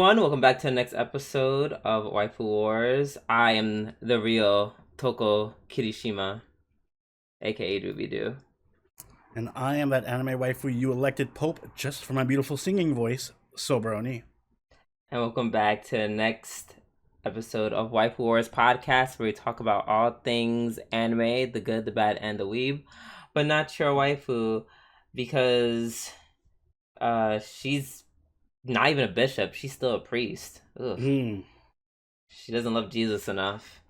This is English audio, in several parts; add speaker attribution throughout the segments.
Speaker 1: everyone, welcome back to the next episode of Waifu Wars. I am the real Toko Kirishima, aka Doobie Doo.
Speaker 2: And I am that anime waifu you elected Pope just for my beautiful singing voice, Soberoni.
Speaker 1: And welcome back to the next episode of Waifu Wars podcast, where we talk about all things anime, the good, the bad, and the weeb, but not your waifu, because she's not even a bishop, she's still a priest. Ugh. She doesn't love Jesus enough.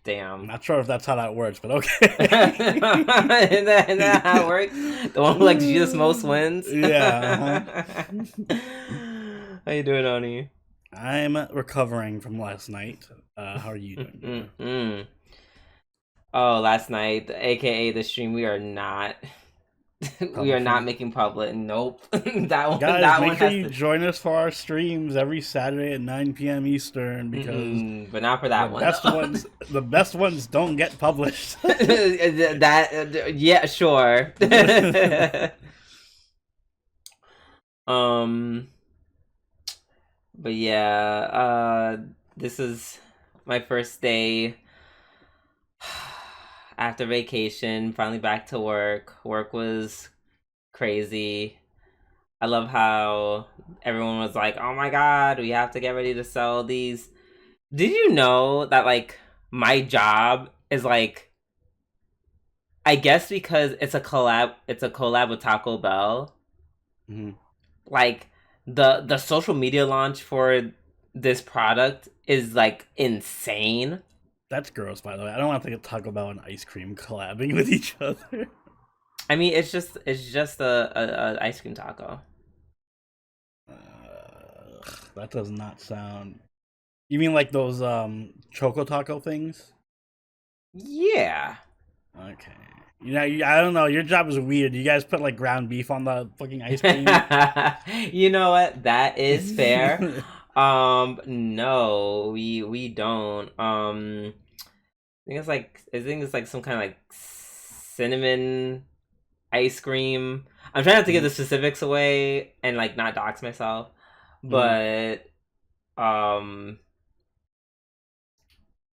Speaker 1: Damn.
Speaker 2: Not sure if that's how that works, but okay.
Speaker 1: Isn't that how it works? The one who likes Jesus most wins?
Speaker 2: Yeah.
Speaker 1: How you doing, Oni?
Speaker 2: I'm recovering from last night. How are you doing?
Speaker 1: Oh, last night, aka the stream, we are not making public. Nope. that one.
Speaker 2: Guys,
Speaker 1: that
Speaker 2: make
Speaker 1: one
Speaker 2: sure
Speaker 1: has
Speaker 2: you join us for our streams every Saturday at 9 p.m. Eastern, because
Speaker 1: but not for that one.
Speaker 2: The best ones don't get published.
Speaker 1: Yeah, sure. But yeah, this is my first day after vacation, finally back to work. Work was crazy. I love how everyone was like, oh my god, we have to get ready to sell these. Did you know that, like, my job is, like, I guess because it's a collab with Taco Bell.
Speaker 2: Mm-hmm.
Speaker 1: Like, the social media launch for this product is, like, insane.
Speaker 2: That's gross, by the way. I don't want to think of Taco Bell and ice cream collabing with each other.
Speaker 1: I mean, it's just a ice cream taco.
Speaker 2: That does not sound. You mean like those Choco Taco things?
Speaker 1: Yeah.
Speaker 2: Okay. You know, I don't know. Your job is weird. You guys put like ground beef on the fucking ice cream.
Speaker 1: You know what? That is fair. No, we don't. I think it's like some kind of like cinnamon ice cream. I'm trying not to give the specifics away and like not dox myself, but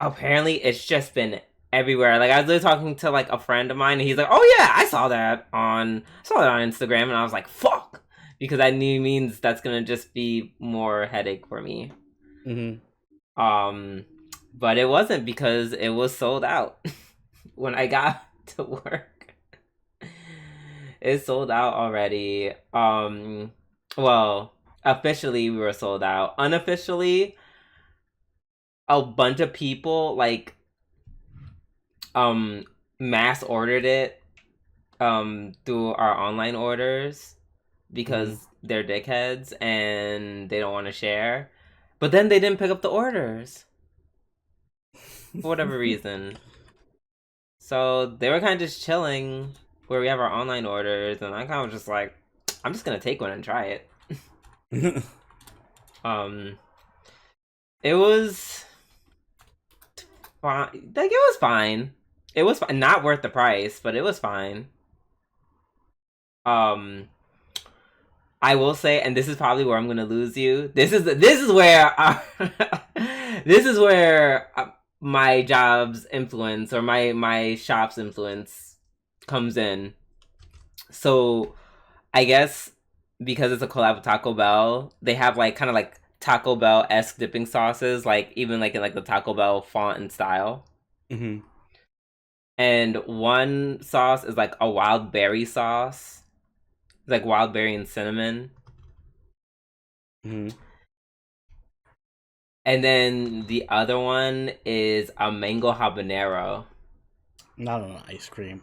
Speaker 1: apparently it's just been everywhere. Like, I was literally talking to like a friend of mine, and he's like, "Oh yeah, I saw that on Instagram," and I was like, "Fuck." Because I knew means that's gonna just be more headache for me. But it wasn't, because it was sold out when I got to work. It's sold out already. Well, officially we were sold out. Unofficially, a bunch of people like mass ordered it through our online orders, because they're dickheads and they don't want to share. But then they didn't pick up the orders for whatever reason. So they were kind of just chilling where we have our online orders, and I kind of just like, I'm just gonna take one and try it. It was fine. Like, it was fine. It was not worth the price, but it was fine. I will say, and this is probably where I'm gonna lose you. This is where this is where my job's influence, or my shop's influence, comes in. So I guess because it's a collab with Taco Bell, they have like kind of like Taco Bell-esque dipping sauces, like even like in like the Taco Bell font and style. And one sauce is like a wild berry sauce. Like wild berry and cinnamon. And then the other one is a mango habanero.
Speaker 2: Not on ice cream.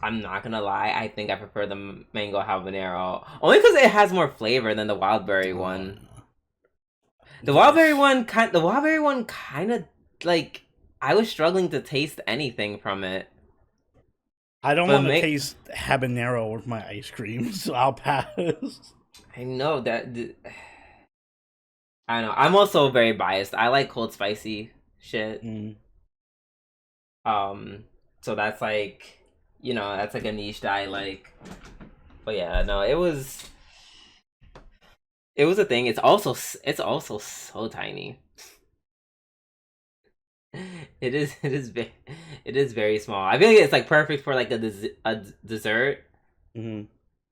Speaker 1: I'm not gonna lie, I think I prefer the mango habanero, only because it has more flavor than the wild berry one. The wild berry one kind of like, I was struggling to taste anything from it.
Speaker 2: I don't want to taste habanero with my ice cream, so I'll pass.
Speaker 1: I know that. I know. I'm also very biased. I like cold spicy shit. So that's like, that's like a niche that I like. But yeah, no, it was a thing. It's also so tiny. It is very small. I feel like it's like perfect for like a dessert,
Speaker 2: Hmm.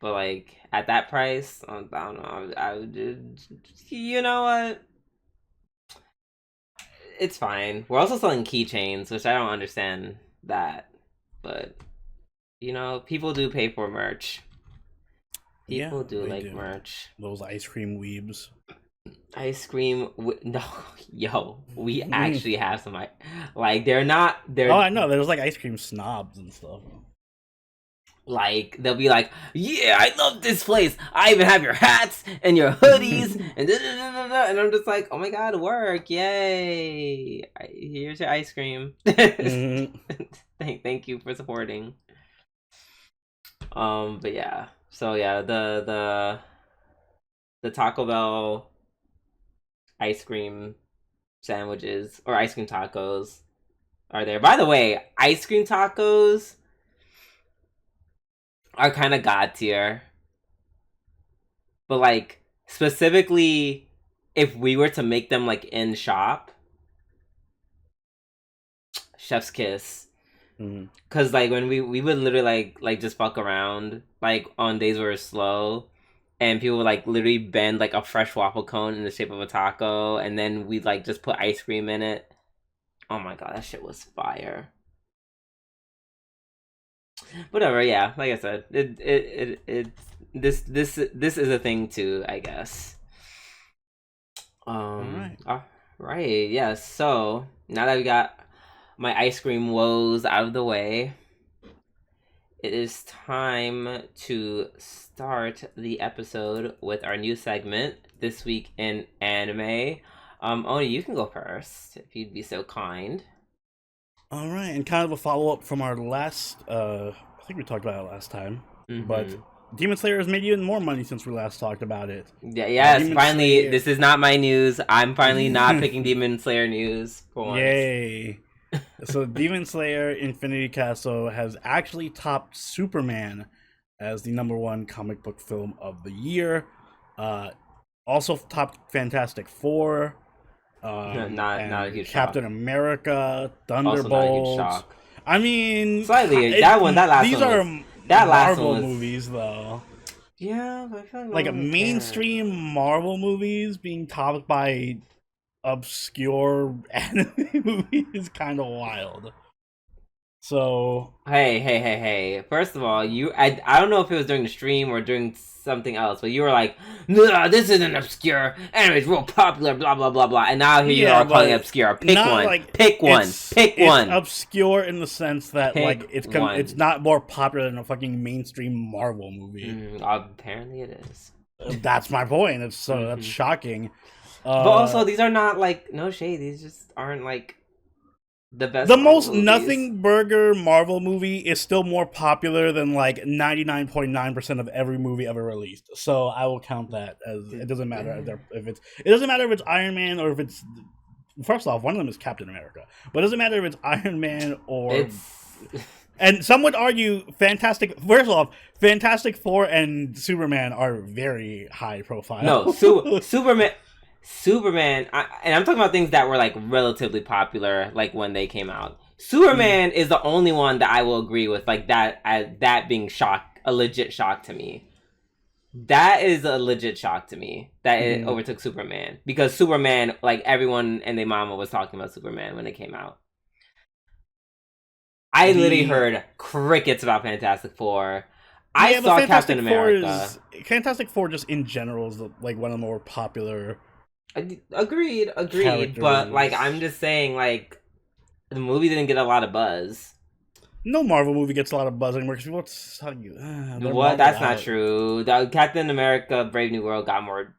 Speaker 1: but like at that price, I don't know. I would, you know what? It's fine. We're also selling keychains, which I don't understand that, but people do pay for merch.
Speaker 2: Yeah,
Speaker 1: People do
Speaker 2: they
Speaker 1: like
Speaker 2: do.
Speaker 1: merch.
Speaker 2: Those ice cream weebs.
Speaker 1: Ice cream, no, yo, we actually have some like they're not
Speaker 2: Oh,
Speaker 1: they're
Speaker 2: I know. There's like ice cream snobs and stuff.
Speaker 1: like they'll be like, yeah, I love this place. I even have your hats and your hoodies and da, da, da, da, da. And I'm just like, oh my god, work, yay! Here's your ice cream.
Speaker 2: Hmm.
Speaker 1: Thank you for supporting. But yeah, so yeah, the Taco Bell ice cream sandwiches or ice cream tacos are there. By the way, ice cream tacos are kind of god tier, but like specifically, if we were to make them like in shop, chef's kiss.
Speaker 2: Hmm.
Speaker 1: Cause like when we would literally like just fuck around like on days where it's slow, and people would like literally bend like a fresh waffle cone in the shape of a taco, and then we'd like just put ice cream in it. Oh my god, that shit was fire. Whatever, yeah. Like I said, this is a thing too, I guess.
Speaker 2: All right.
Speaker 1: All right, yes. So now that we got my ice cream woes out of the way, it is time to start the episode with our new segment this week in anime. Oni, you can go first if you'd be so kind.
Speaker 2: All right, and kind of a follow up from our last. I think we talked about it last time, but
Speaker 1: Mm-hmm.
Speaker 2: Demon Slayer has made even more money since we last talked about it.
Speaker 1: Yeah, yes,
Speaker 2: Demon
Speaker 1: finally,
Speaker 2: Slayer,
Speaker 1: this is not my news. I'm finally not picking Demon Slayer news for once.
Speaker 2: yay! So Demon Slayer Infinity Castle has actually topped Superman as the #1 comic book film of the year. Uh, Also topped Fantastic Four,
Speaker 1: Not a
Speaker 2: and
Speaker 1: huge
Speaker 2: Captain
Speaker 1: shock.
Speaker 2: America,
Speaker 1: Also not a huge
Speaker 2: Thunderbolts.
Speaker 1: shock.
Speaker 2: I mean,
Speaker 1: Slightly, that last
Speaker 2: these
Speaker 1: one
Speaker 2: are
Speaker 1: was that last one
Speaker 2: Marvel
Speaker 1: was
Speaker 2: movies, though.
Speaker 1: yeah, but I feel like no
Speaker 2: Like
Speaker 1: one
Speaker 2: a
Speaker 1: really cared.
Speaker 2: mainstream Marvel movies being topped by obscure anime movies is kind of wild. So
Speaker 1: Hey. First of all, I don't know if it was during the stream or during something else, but you were like, no, this isn't obscure. Anime's real popular, blah blah blah blah. And now here you
Speaker 2: yeah,
Speaker 1: are calling it
Speaker 2: but
Speaker 1: obscure. Pick
Speaker 2: not
Speaker 1: one.
Speaker 2: like
Speaker 1: Pick one. Pick
Speaker 2: it's
Speaker 1: one.
Speaker 2: obscure in the sense that like
Speaker 1: Pick
Speaker 2: it's
Speaker 1: one.
Speaker 2: not more popular than a fucking mainstream Marvel movie.
Speaker 1: Apparently it is.
Speaker 2: That's my point. It's that's
Speaker 1: Hmm.
Speaker 2: shocking.
Speaker 1: But
Speaker 2: Uh
Speaker 1: also, these are not like no shade. These just aren't like the best
Speaker 2: the
Speaker 1: Marvel
Speaker 2: most
Speaker 1: movies.
Speaker 2: nothing burger Marvel movie is still more popular than like 99.9% of every movie ever released. So I will count that as it doesn't matter if it doesn't matter if it's Iron Man or if it's first off, one of them is Captain America. But it doesn't matter if it's Iron Man or
Speaker 1: It's
Speaker 2: and some would argue first off, Fantastic Four and Superman are very high
Speaker 1: no
Speaker 2: profile.
Speaker 1: Superman. Superman, and I'm talking about things that were like relatively popular, like when they came out. Superman is the only one that I will agree with, like that as that being a legit shock to me. That is a legit shock to me that it
Speaker 2: Mhm.
Speaker 1: overtook Superman because Superman, like everyone and their mama was talking about Superman when it came out. I literally
Speaker 2: The
Speaker 1: heard crickets about Fantastic Four. I
Speaker 2: Yeah, but
Speaker 1: saw Captain America.
Speaker 2: Fantastic Four just in general is like one of the more popular
Speaker 1: Agreed, but like I'm
Speaker 2: characters.
Speaker 1: just saying, like the movie didn't get a lot of buzz.
Speaker 2: No Marvel movie gets a lot of buzz anymore because people tell you they're
Speaker 1: What?
Speaker 2: Marveled
Speaker 1: That's not
Speaker 2: out.
Speaker 1: true. The Captain America: Brave New World got more,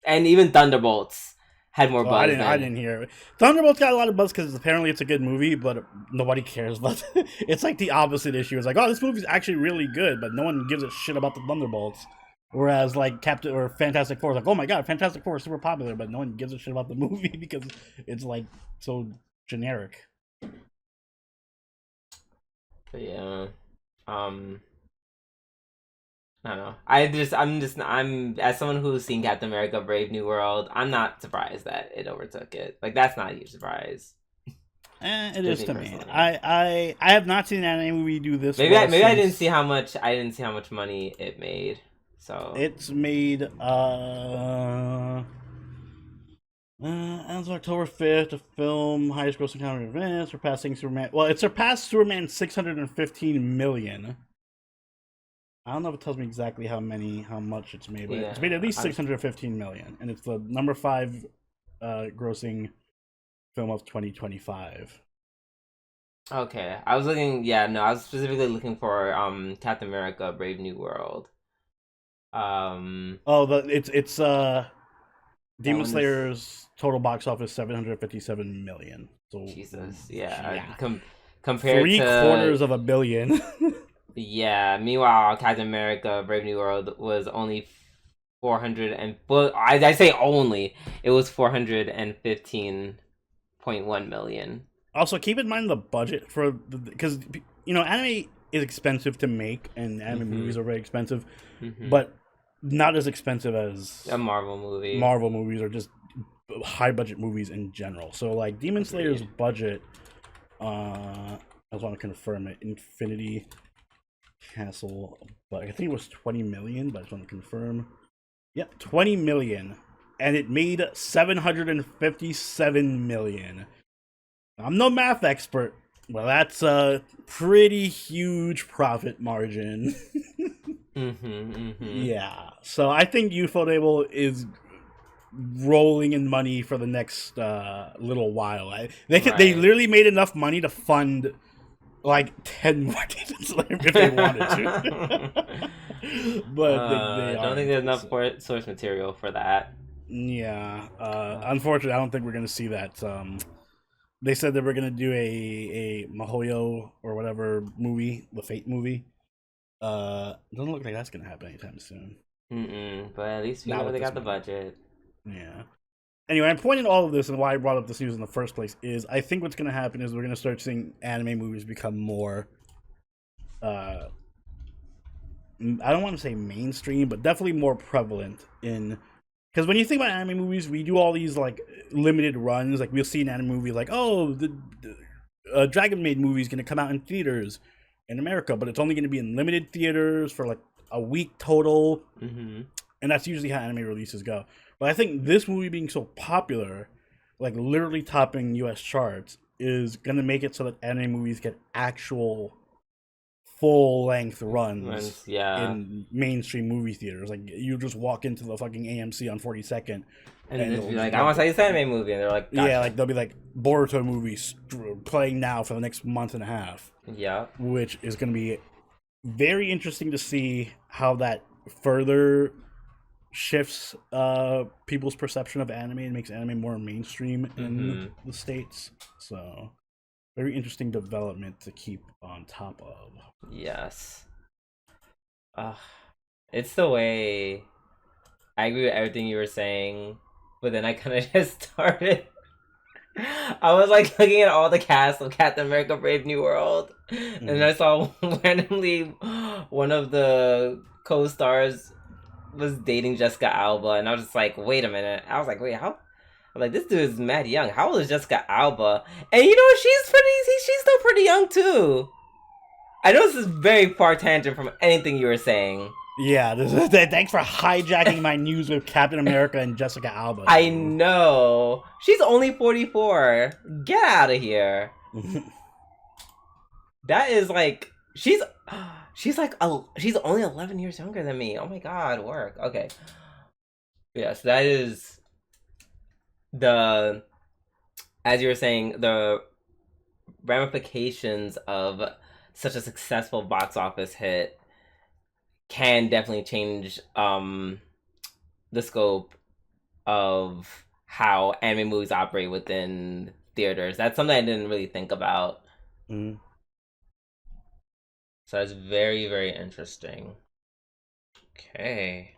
Speaker 1: and even Thunderbolts had more
Speaker 2: Oh,
Speaker 1: buzz
Speaker 2: I
Speaker 1: than.
Speaker 2: didn't hear it. Thunderbolts got a lot of buzz because apparently it's a good movie, but nobody cares about it. It's like the opposite issue. It's like, oh, this movie's actually really good, but no one gives a shit about the Thunderbolts. Whereas like Captain or Fantastic Four is like, oh my god, Fantastic Four is super popular, but no one gives a shit about the movie because it's like so generic.
Speaker 1: But yeah, um, I don't know. I'm as someone who's seen Captain America: Brave New World. I'm not surprised that it overtook it. Like that's not a huge surprise.
Speaker 2: It
Speaker 1: Just
Speaker 2: is
Speaker 1: me
Speaker 2: to me.
Speaker 1: personally.
Speaker 2: I have not seen an anime movie do this.
Speaker 1: Maybe
Speaker 2: well
Speaker 1: I didn't
Speaker 2: since
Speaker 1: see how much money it made. So
Speaker 2: it's made. As of October 5th, the film highest grossing comedy event surpassing Superman. Well, it surpassed Superman 615 million. I don't know if it tells me exactly how much it's made, but it's made at least 615 million, and it's the number 5 grossing film of 2025.
Speaker 1: okay, I was looking. Yeah, no, I was specifically looking for Captain America: Brave New World.
Speaker 2: Oh, it's
Speaker 1: That
Speaker 2: Demon
Speaker 1: one is
Speaker 2: Slayer's total box office 757 million. So
Speaker 1: Jesus. Yeah,
Speaker 2: yeah,
Speaker 1: compared to
Speaker 2: 3/4 of a billion.
Speaker 1: yeah. Meanwhile, Captain America: Brave New World was only 400 and well, I say only it was 415.1 million.
Speaker 2: Also, keep in mind the budget for because anime is expensive to make, and anime movies are very expensive, but not as expensive as
Speaker 1: a Marvel movie.
Speaker 2: Marvel movies or just high budget movies in general. So like Demon Slayer's budget, I just want to confirm it. Infinity Castle, but I think it was 20 million, but I just want to confirm. Yep, 20 million, and it made 757 million. I'm no math expert. Well, that's a pretty huge profit margin. Yeah, so I think Ufotable is rolling in money for the next little while. They literally made enough money to fund like 10 more Demon Slayer if they wanted to. But they
Speaker 1: I don't think there's enough source material for that.
Speaker 2: Yeah, unfortunately, I don't think we're gonna see that. They said they were gonna do a Mihoyo or whatever movie, the Fate movie. Doesn't look like that's gonna happen anytime soon.
Speaker 1: But at least we know they got the budget.
Speaker 2: Yeah. Anyway, I'm pointing all of this and why I brought up this news in the first place is I think what's gonna happen is we're gonna start seeing anime movies become more. I don't want to say mainstream, but definitely more prevalent in. Because when you think about anime movies, we do all these like limited runs. Like we'll see an anime movie, like the Dragon Maid movie is going to come out in theaters in America, but it's only going to be in limited theaters for like a week total, and that's usually how anime releases go. But I think this movie being so popular, like literally topping U.S. charts, is going to make it so that anime movies get actual full-length runs in mainstream movie theaters. Like you just walk into the fucking AMC on 42nd
Speaker 1: and just be like, I want to see this anime movie, and they're like, gotcha.
Speaker 2: Yeah, like they'll be like Boruto movies playing now for the next month and a half.
Speaker 1: Yeah,
Speaker 2: which is going to be very interesting to see how that further shifts people's perception of anime and makes anime more mainstream in the States. So very interesting development to keep on top of.
Speaker 1: Yes. It's the way. I agree with everything you were saying, but then I kind of just started. I was like looking at all the cast of Captain America: Brave New World, and I saw randomly one of the co-stars was dating Jessica Alba, and I was just like, wait a minute. I was like, wait, how? I'm like, this dude is mad young. How old is Jessica Alba? And you know, she's still pretty young too. I know this is very far tangent from anything you were saying.
Speaker 2: Yeah, thanks for hijacking my news with Captain America and Jessica Alba.
Speaker 1: I know. She's only 44. Get out of here. That is like she's only 11 years younger than me. Oh my god, work. Okay. Yes, that is the, as you were saying, the ramifications of such a successful box office hit can definitely change the scope of how anime movies operate within theaters. That's something I didn't really think about. So that's very, very interesting. Okay.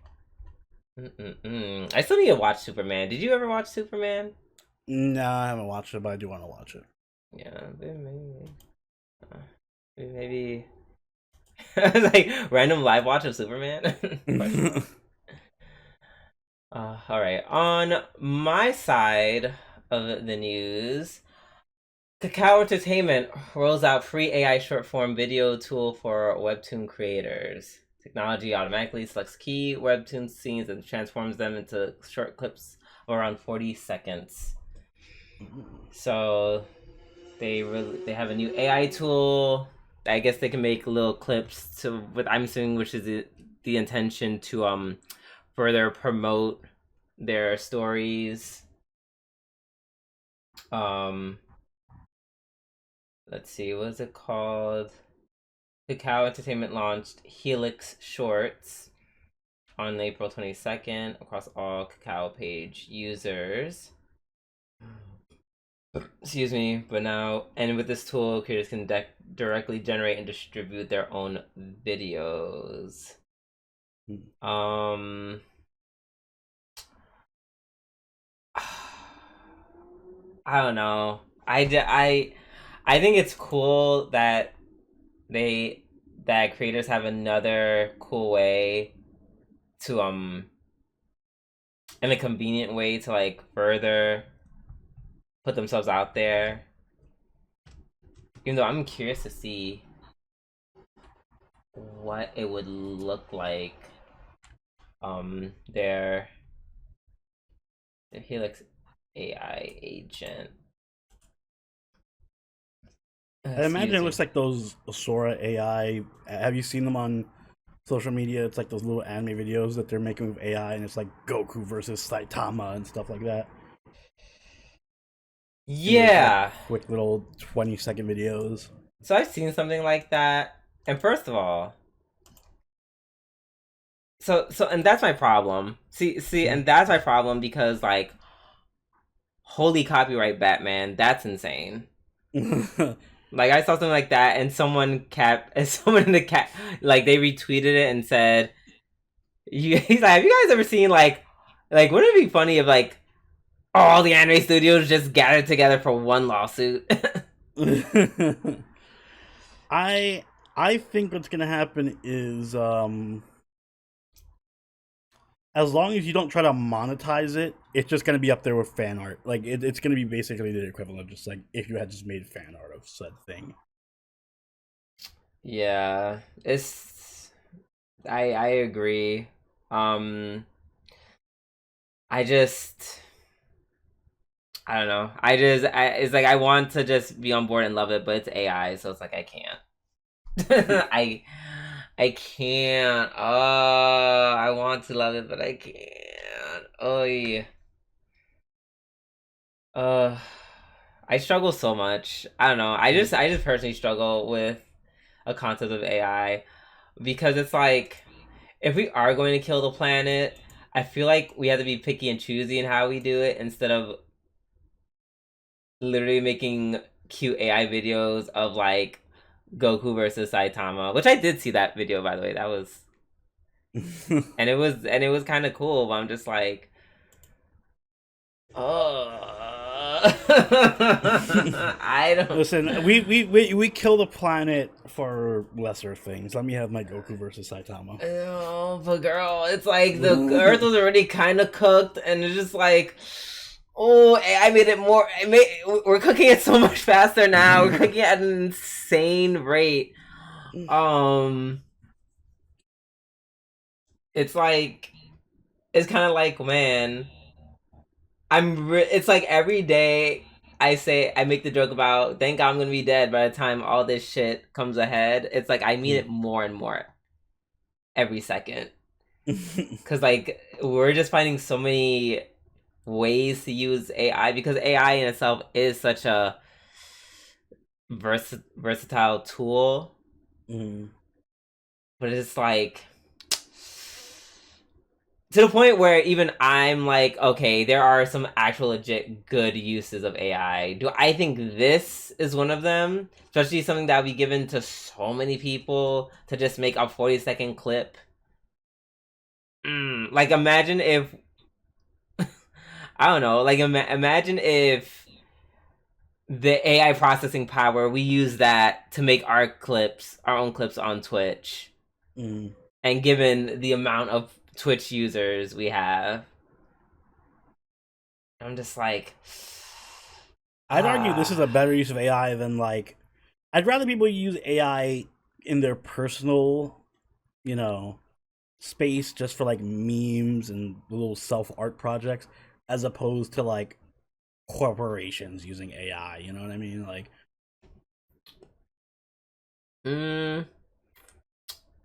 Speaker 1: I still need to watch Superman. Did you ever watch Superman?
Speaker 2: No, I haven't watched it, but I do want to watch it.
Speaker 1: Yeah, maybe Like random live watch of Superman? All right. On my side of the news, Kakao Entertainment rolls out free AI short form video tool for webtoon creators. Technology automatically selects key webtoon scenes and transforms them into short clips of around 40 seconds. So they have a new AI tool. I guess they can make little clips to what I'm assuming, which is the intention to further promote their stories. Let's see, what is it called? Kakao Entertainment launched Helix Shorts on April 22nd across all Kakao page users. Excuse me, but now, and with this tool, creators can directly generate and distribute their own videos. I don't know. I think it's cool that creators have another cool way to in a convenient way to like further put themselves out there. Even though I'm curious to see what it would look like. Their Helix AI agent.
Speaker 2: I imagine it
Speaker 1: Excuse
Speaker 2: looks
Speaker 1: me.
Speaker 2: like those Sora AI. Have you seen them on social media? It's like those little anime videos that they're making with AI, and it's like Goku versus Saitama and stuff like that. And they're just like
Speaker 1: Yeah.
Speaker 2: quick little 20-second videos.
Speaker 1: So I've seen something like that. And first of all, and that's my problem. And that's my problem because like holy copyright Batman, that's insane. Like I saw something like that and someone in the cat like they retweeted it and said he's like, have you guys ever seen like wouldn't it be funny if like all the anime studios just gathered together for one lawsuit?
Speaker 2: I think what's gonna happen is as long as you don't try to monetize it, it's just gonna be up there with fan art. Like it's gonna be basically the equivalent of just like if you had just made fan art of said thing.
Speaker 1: Yeah, it's I agree. Um, I just I don't know. It's like I want to just be on board and love it, but it's AI, so it's like I can't. I can't. Oh, I want to love it, but I can't. Oh yeah. Uh, I struggle so much. I don't know. I just personally struggle with a concept of AI because it's like if we are going to kill the planet, I feel like we have to be picky and choosy in how we do it instead of literally making cute AI videos of like Goku versus Saitama, which I did see that video by the way. That was and it was kind of cool. But I'm just like, oh, I don't.
Speaker 2: Listen, we kill the planet for lesser things. Let me have my Goku versus Saitama.
Speaker 1: Oh, but girl, it's like the Earth was already kind of cooked, and it's just like, oh, I made it more. We're cooking it so much faster now. We're cooking it at an insane rate. Um, it's like it's kind of like, man, it's like every day I make the joke about thank God I'm gonna be dead by the time all this shit comes ahead. It's like I mean it more and more every second because like we're just finding so many ways to use AI because AI in itself is such a versatile tool, but it's like to the point where even I'm like, okay, there are some actual legit good uses of AI. Do I think this is one of them? Especially something that would be given to so many people to just make a 40-second clip. Like imagine if I don't know, like imagine if the AI processing power, we use that to make our own clips on Twitch.
Speaker 2: Mm.
Speaker 1: And given the amount of Twitch users we have, I'm just like,
Speaker 2: I'd argue this is a better use of AI than like. I'd rather people use AI in their personal, you know, space just for like memes and little self art projects, as opposed to like corporations using AI. You know what I mean? Like,
Speaker 1: mm,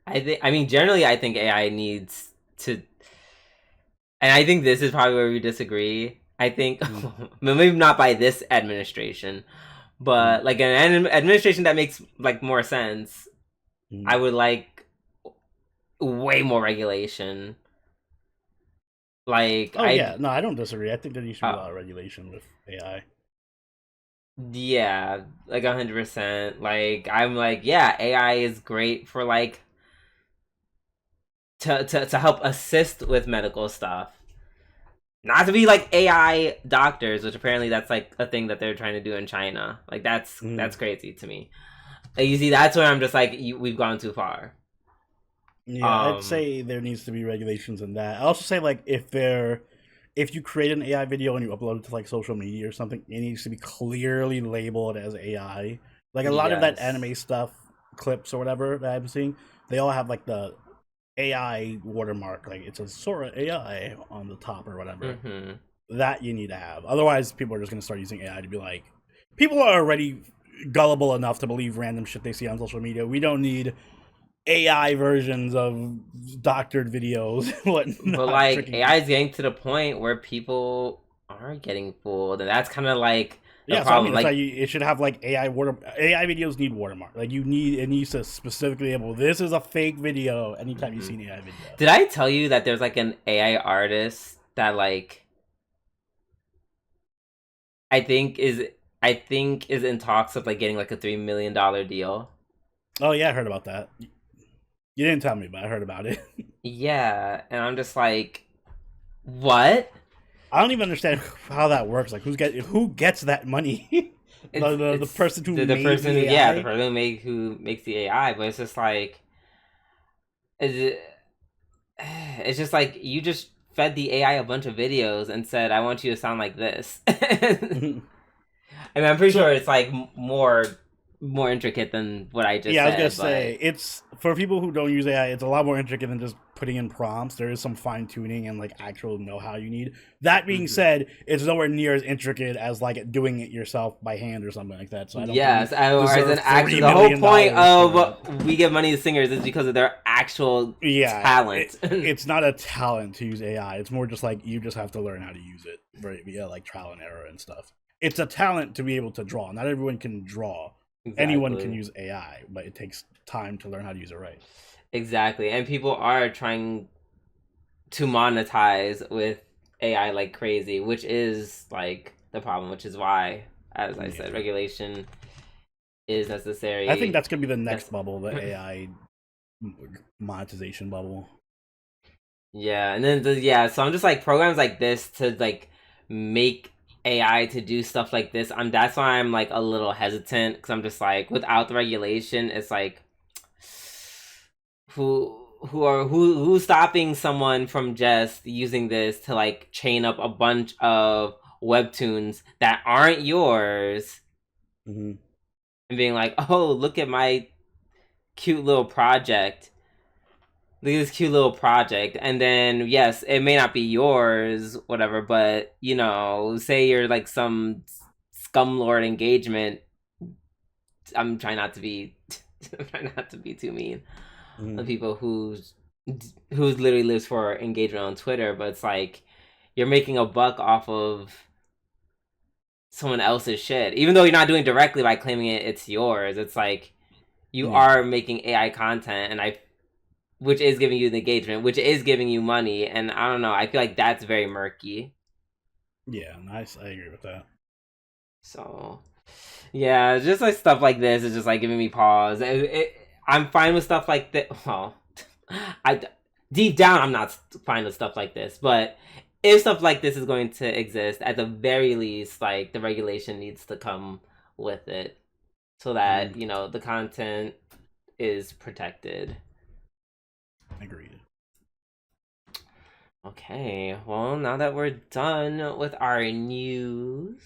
Speaker 1: I mean, generally, I think AI needs to, and I think this is probably where we disagree. I think maybe not by this administration, but like an administration that makes like more sense. I would like way more regulation. Like,
Speaker 2: yeah, no, I don't disagree. I think there needs to be a lot of regulation with AI.
Speaker 1: Yeah, like 100%. Like, I'm like, yeah, AI is great for like to help assist with medical stuff. Not to be like AI doctors, which apparently that's like a thing that they're trying to do in China. Like that's crazy to me. Like, you see, that's where I'm just like, we've gone too far.
Speaker 2: Yeah, I'd say there needs to be regulations in that. I also say like if you create an AI video and you upload it to like social media or something, it needs to be clearly labeled as AI. Like a lot of that anime stuff, clips or whatever that I'm seeing, they all have like the AI watermark, like it says Sora AI on the top or whatever. That you need to have. Otherwise, people are just going to start using AI to be like, people are already gullible enough to believe random shit they see on social media. We don't need AI versions of doctored videos.
Speaker 1: But like, AI is getting to the point where people are getting fooled, and that's kind of like the problem.
Speaker 2: So I mean, it should have like AI videos need watermark. Like it needs to specifically label this is a fake video anytime you see an AI video.
Speaker 1: Did I tell you that there's like an AI artist that like I think is in talks of like getting like a $3 million deal?
Speaker 2: Oh yeah, I heard about that. You didn't tell me, but I heard about it.
Speaker 1: Yeah, and I'm just like, what?
Speaker 2: I don't even understand how that works. Like, who gets that money? the person who
Speaker 1: the person who makes the AI. But it's just like, it's just like you just fed the AI a bunch of videos and said, "I want you to sound like this." I mean, I'm pretty sure it's like more intricate than what I just said.
Speaker 2: Yeah, I was gonna say it's for people who don't use AI. It's a lot more intricate than just putting in prompts. There is some fine tuning and like actual know-how you need. That being said, it's nowhere near as intricate as like doing it yourself by hand or something like that. So I don't.
Speaker 1: Yes, actually, the whole point of we give money to singers is because of their actual talent.
Speaker 2: It's not a talent to use AI. It's more just like you just have to learn how to use it via like trial and error and stuff. It's a talent to be able to draw. Not everyone can draw. Exactly. Anyone can use AI, but it takes time to learn how to use it right.
Speaker 1: Exactly. And people are trying to monetize with AI like crazy, which is like the problem, which is why, as I said, regulation is necessary.
Speaker 2: I think that's going to be the next bubble, the AI monetization bubble.
Speaker 1: Yeah, and then so I'm just like programs like this to like make AI to do stuff like this. That's why I'm like a little hesitant, because I'm just like, without the regulation, it's like who's stopping someone from just using this to like chain up a bunch of webtoons that aren't yours and being like, oh, look at my cute little project. Look at this cute little project. And then, yes, it may not be yours, whatever, but, you know, say you're like some scumlord engagement. I'm trying not to be too mean. The people who's literally lives for engagement on Twitter, but it's like you're making a buck off of someone else's shit. Even though you're not doing it directly by claiming it's yours, it's like you are making AI content, and which is giving you the engagement, which is giving you money, and I don't know. I feel like that's very murky.
Speaker 2: Yeah, nice. I agree with that.
Speaker 1: So, yeah, just like stuff like this is just like giving me pause. I'm fine with stuff like that. Well, deep down, I'm not fine with stuff like this. But if stuff like this is going to exist, at the very least, like the regulation needs to come with it so that, you know, the content is protected.
Speaker 2: Agreed.
Speaker 1: Okay, well, now that we're done with our news,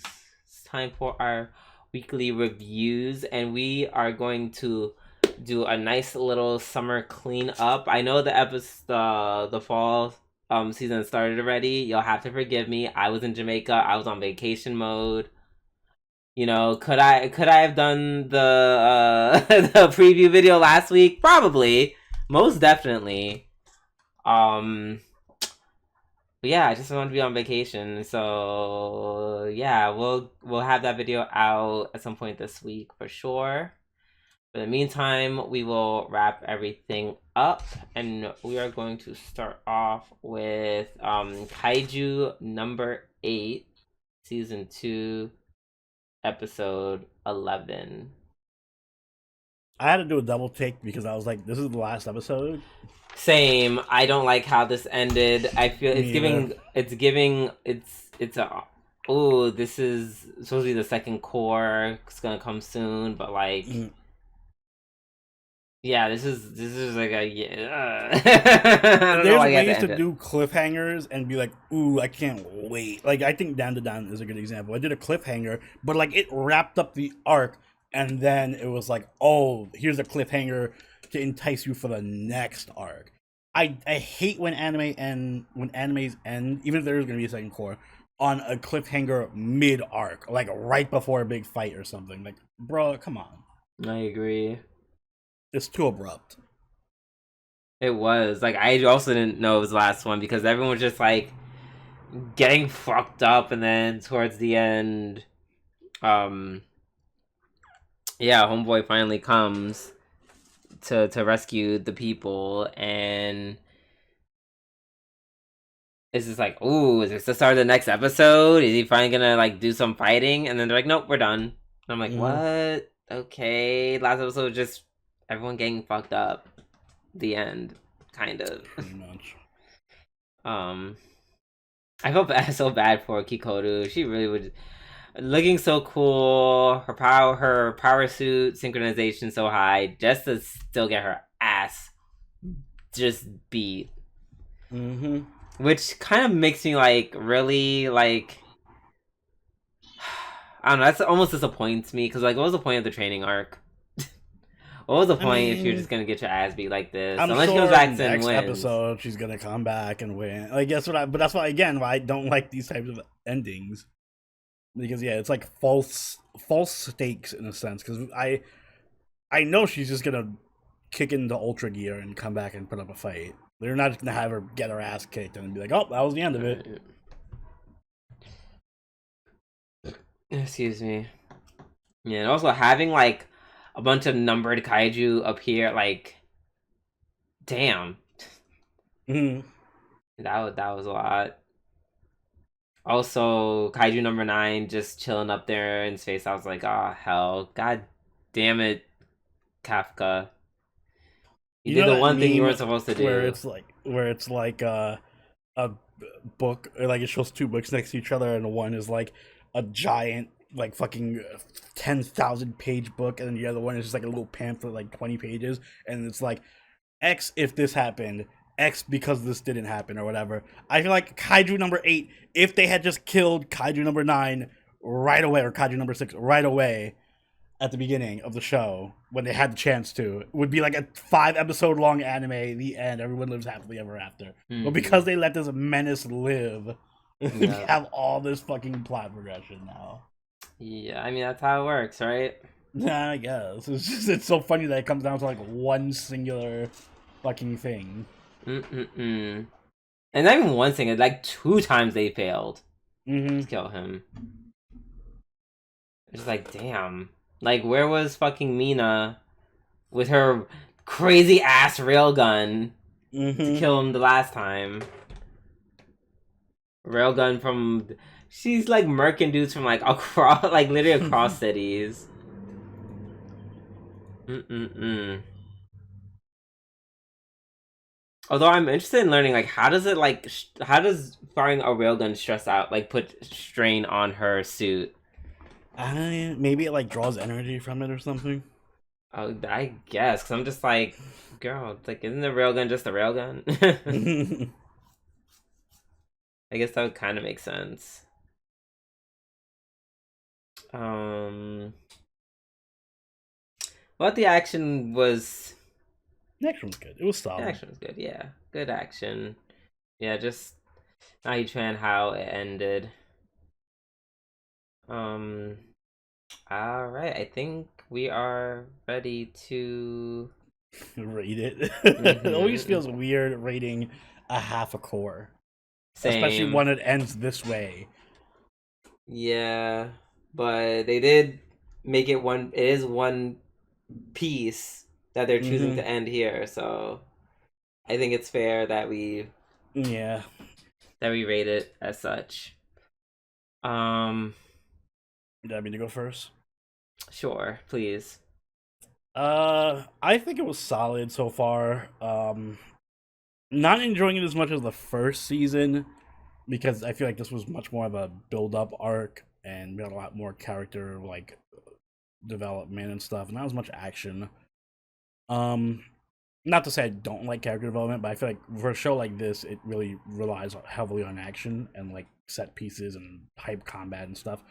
Speaker 1: it's time for our weekly reviews, and we are going to do a nice little summer cleanup. I know the fall season started already. You'll have to forgive me. I was in Jamaica. I was on vacation mode. You know, could I have done the the preview video last week? Probably, most definitely. But yeah, I just want to be on vacation, so yeah, we'll have that video out at some point this week for sure. But in the meantime, we will wrap everything up, and we are going to start off with Kaiju number 8, season 2, episode 11.
Speaker 2: I had to do a double take because I was like, "This is the last episode."
Speaker 1: Same. I don't like how this ended. I feel it's giving. It's a. Oh, this is supposed to be the second core. It's gonna come soon, but like. Yeah, this is like a yeah.
Speaker 2: There's ways to do cliffhangers and be like, ooh, I can't wait. Like, I think Down to Down is a good example. I did a cliffhanger, but like it wrapped up the arc, and then it was like, oh, here's a cliffhanger to entice you for the next arc. I hate when animes end, even if there is gonna be a second core, on a cliffhanger mid arc, like right before a big fight or something. Like, bro, come on.
Speaker 1: I agree.
Speaker 2: It's too abrupt.
Speaker 1: It was like I also didn't know it was the last one because everyone was just like getting fucked up, and then towards the end, yeah, homeboy finally comes to rescue the people, and it's just like, ooh, is this the start of the next episode? Is he finally gonna like do some fighting? And then they're like, nope, we're done. And I'm like, what? Okay, last episode was just everyone getting fucked up. The end, kind of.
Speaker 2: Pretty much.
Speaker 1: I felt so bad for Hikaru. She really would, looking so cool. Her power suit synchronization so high, just to still get her ass just beat. Which kind of makes me like really like. I don't know. That's almost disappoints me because like, what was the point of the training arc? What was the point if you're just gonna get your ass beat like this?
Speaker 2: Unless she goes back and wins. Next episode, she's gonna come back and win. Like that's what but that's why again why I don't like these types of endings, because yeah, it's like false stakes in a sense. Because I know she's just gonna kick into Ultra Gear and come back and put up a fight. They're not gonna have her get her ass kicked and be like, oh, that was the end of it.
Speaker 1: Excuse me. Yeah, and also having like a bunch of numbered kaiju appear, like, damn. That was a lot. Also, kaiju number 9 just chilling up there in space. I was like, oh hell, god damn it, Kafka. You did the one thing you weren't supposed to do.
Speaker 2: Where it's like a book, or like it shows 2 books next to each other, and one is like a giant, like fucking 10,000 page book, and then the other one is just like a little pamphlet, like 20 pages, and it's like X if this happened, X because this didn't happen, or whatever. I feel like Kaiju number 8, if they had just killed Kaiju number 9 right away, or Kaiju number 6 right away at the beginning of the show when they had the chance to, it would be like a 5-episode long anime, the end, everyone lives happily ever after. But because they let this menace live, we have all this fucking plot progression now.
Speaker 1: Yeah, I mean that's how it works, right?
Speaker 2: Yeah, I guess. It's so funny that it comes down to like one singular fucking thing.
Speaker 1: And not even one thing, like 2 times they failed to kill him. It's like, damn. Like, where was fucking Mina with her crazy ass railgun to kill him the last time? Railgun from... She's like murking dudes from like across, like literally across cities. Although I'm interested in learning, like, how does firing a railgun stress out, like, put strain on her suit?
Speaker 2: Maybe it like draws energy from it or something.
Speaker 1: Oh, I guess, because I'm just like, girl, like, isn't the railgun just a railgun? I guess that would kind of make sense. Um, but the action was
Speaker 2: The action was good. It was
Speaker 1: the
Speaker 2: solid.
Speaker 1: action was good. Yeah, good action. Yeah, just not a huge fan how it ended. Um, all right, I think we are ready to.
Speaker 2: Rate it. It always
Speaker 1: Mm-hmm.
Speaker 2: feels weird rating a half a core, especially
Speaker 1: Same.
Speaker 2: when it ends this way.
Speaker 1: Yeah, but they did make it one. It is one piece that they're choosing
Speaker 2: Hmm.
Speaker 1: to end here, so I think it's fair
Speaker 2: Yeah.
Speaker 1: that we rate it as such. Um,
Speaker 2: Do I mean to go first?
Speaker 1: sure, please.
Speaker 2: I think it was solid so far. Not enjoying it as much as the first season because I feel like this was much more of a build-up arc, and we had a lot more character like development and stuff, not as much action. Um, Not to say I don't like character development, but I feel like for a show like this, it really relies heavily on action and like set pieces and hype combat and stuff.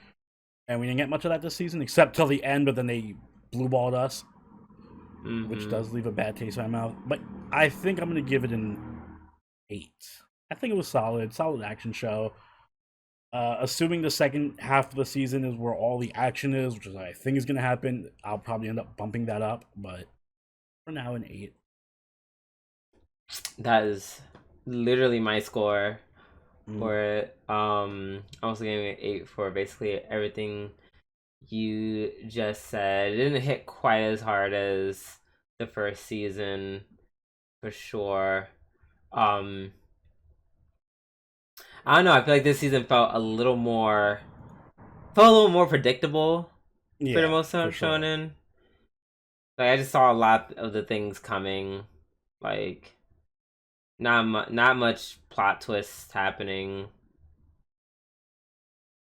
Speaker 2: And we didn't get much of that this season, except till the end. But then they blue balled us, which
Speaker 1: Mm-hmm.
Speaker 2: does leave a bad taste in my mouth. But I think I'm gonna give it an 8. I think it was solid action show. Assuming the second half of the season is where all the action is, which is what I think is gonna happen, I'll probably end up bumping that up. But for now, an 8.
Speaker 1: That is literally my score
Speaker 2: Mm.
Speaker 1: for it. I'm also giving it 8 for basically everything you just said. It didn't hit quite as hard as the first season, for sure. Um, I don't know. I feel like this season felt a little more predictable for the
Speaker 2: Yeah,
Speaker 1: most
Speaker 2: for
Speaker 1: of
Speaker 2: sure.
Speaker 1: shonen. Like I just saw a lot of the things coming. Like not much plot twists happening.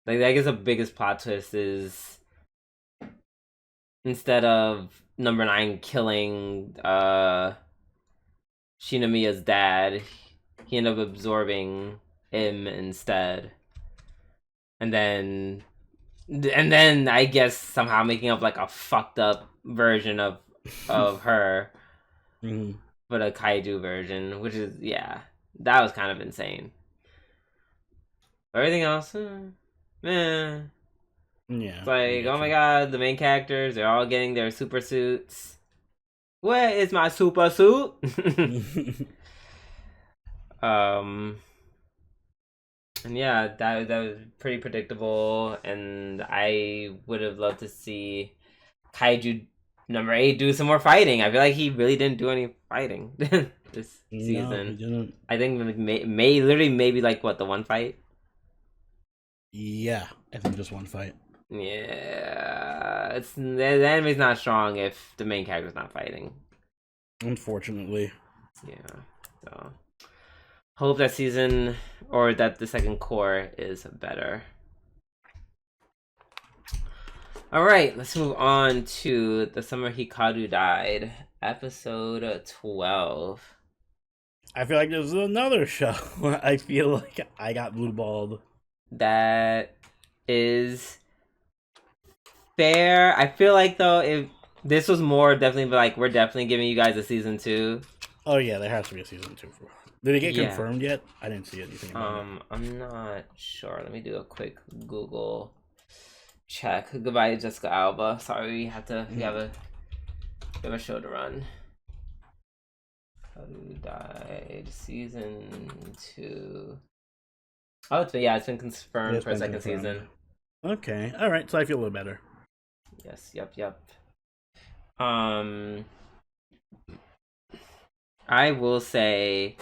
Speaker 1: Like I guess the biggest plot twist is instead of number nine killing Shinamiya's dad, he ended up absorbing him instead. And then I guess somehow making up like a fucked up version of her,
Speaker 2: Mhm.
Speaker 1: but a kaiju version, which is yeah, that was kind of insane. Everything else, eh. It's
Speaker 2: Yeah, I
Speaker 1: like, oh
Speaker 2: get
Speaker 1: my
Speaker 2: you.
Speaker 1: god, the main characters, they're all getting their super suits. Where is my super suit? um, and yeah, that was pretty predictable, and I would have loved to see Kaiju number 8 do some more fighting. I feel like he really didn't do any fighting this
Speaker 2: No, he
Speaker 1: season.
Speaker 2: didn't.
Speaker 1: I think like, literally maybe like what the one fight.
Speaker 2: Yeah, I think just one fight.
Speaker 1: Yeah, it's the enemy's not strong if the main character's not fighting.
Speaker 2: Unfortunately.
Speaker 1: Yeah, so hope that season or that the second core is better. All right, let's move on to the summer Hikaru died, episode 12.
Speaker 2: I feel like this is another show. I feel like I got blue balled.
Speaker 1: That is fair. I feel like though, if this was more definitely like we're definitely giving you guys a season 2.
Speaker 2: Oh yeah, there has to be a season 2 for. Did it get
Speaker 1: Yeah.
Speaker 2: confirmed yet? I didn't see anything about it.
Speaker 1: I'm not sure. Let me do a quick Google check. Goodbye, Jessica Alba. Sorry, we have a show to run. Who died? Season 2. Oh, it's been confirmed
Speaker 2: It's
Speaker 1: for a
Speaker 2: been
Speaker 1: second
Speaker 2: confirmed.
Speaker 1: season.
Speaker 2: Okay, all right. So I feel a little better.
Speaker 1: Yes, yep. Um, I will say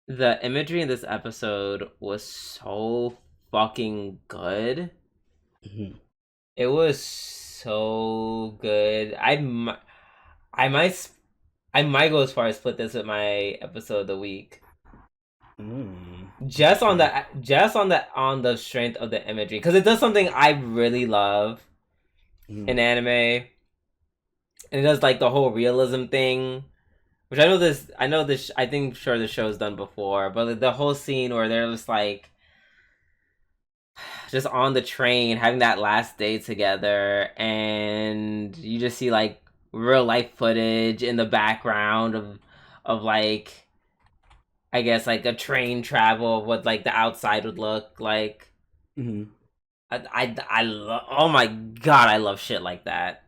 Speaker 1: the imagery in this episode was so fucking good.
Speaker 2: Mhm.
Speaker 1: It was so good. I might, I might go as far as split this with my episode of the week. on the strength of the imagery, because it does something I really love
Speaker 2: Mm.
Speaker 1: in anime, and it does like the whole realism thing, which I know this I think sure the show's done before, but like, the whole scene where they're just like just on the train having that last day together, and you just see like real life footage in the background of like, I guess like a train travel of what like the outside would look like.
Speaker 2: Mm-hmm.
Speaker 1: Oh my god, I love shit like that.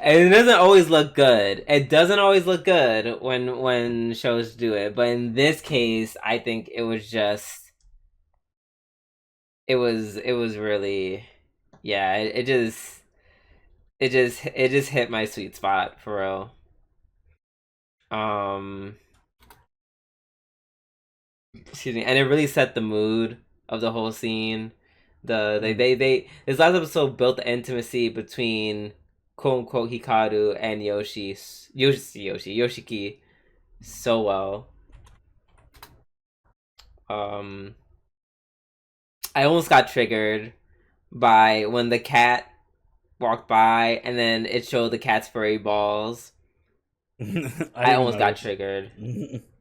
Speaker 1: And it doesn't always look good. It doesn't always look good when shows do it, but in this case, I think it was really, yeah. It just hit my sweet spot for real. Um, excuse me, and it really set the mood of the whole scene. They this last episode built the intimacy between quote unquote Hikaru and Yoshiki so well. Um, I almost got triggered by when the cat walked by and then it showed the cat's furry balls.
Speaker 2: I
Speaker 1: I
Speaker 2: didn't even
Speaker 1: almost got
Speaker 2: notice.
Speaker 1: triggered.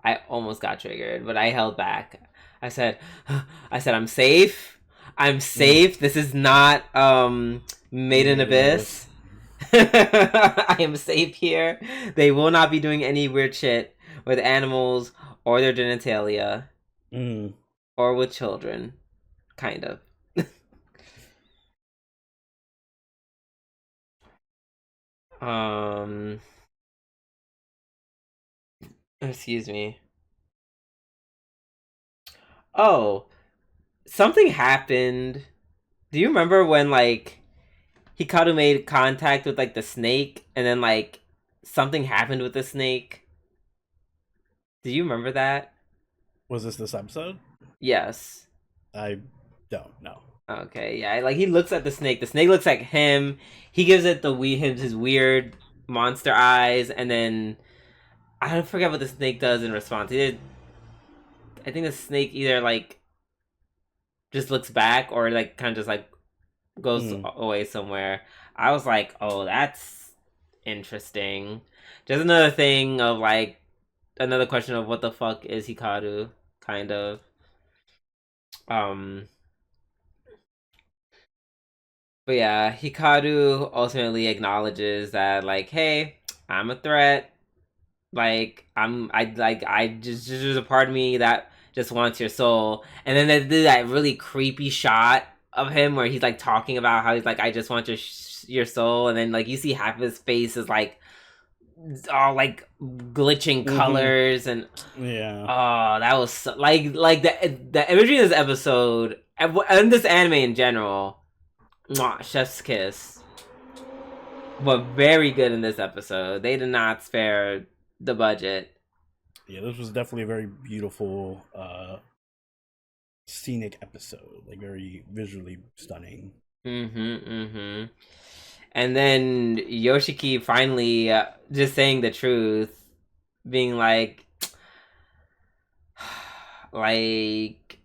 Speaker 1: I almost got triggered, but I held back. I said, I'm safe. I'm
Speaker 2: Mm.
Speaker 1: safe. This is not Made in
Speaker 2: Made in Abyss.
Speaker 1: Abyss. I am safe here. They will not be doing any weird shit with animals or their genitalia
Speaker 2: Mm.
Speaker 1: or with children, kind of. um, excuse me. Oh, something happened. Do you remember when like Hikaru made contact with like the snake, and then like something happened with the snake? Do you remember that?
Speaker 2: Was this episode?
Speaker 1: Yes.
Speaker 2: I don't know.
Speaker 1: Okay, yeah. Like he looks at the snake. The snake looks like him. He gives it his weird monster eyes, and then I don't forget what the snake does in response. I think the snake either like just looks back or like kind of just like goes
Speaker 2: Mm.
Speaker 1: away somewhere. I was like, oh, that's interesting. Just another thing of like another question of what the fuck is Hikaru, kind of. Um, but yeah, Hikaru ultimately acknowledges that like, hey, I'm a threat. Like I just there's a part of me that just wants your soul. And then they do that really creepy shot of him where he's like talking about how he's like, I just want your soul, and then like you see half of his face is like all like glitching
Speaker 2: Mm-hmm.
Speaker 1: colors, and
Speaker 2: Yeah.
Speaker 1: oh, that was so, like the imagery of this episode and this anime in general. Mwah, chef's kiss. But very good in this episode. They did not spare the budget.
Speaker 2: Yeah, this was definitely a very beautiful, scenic episode. Like very visually stunning.
Speaker 1: Mm-hmm. And then Yoshiki finally just saying the truth, being like, like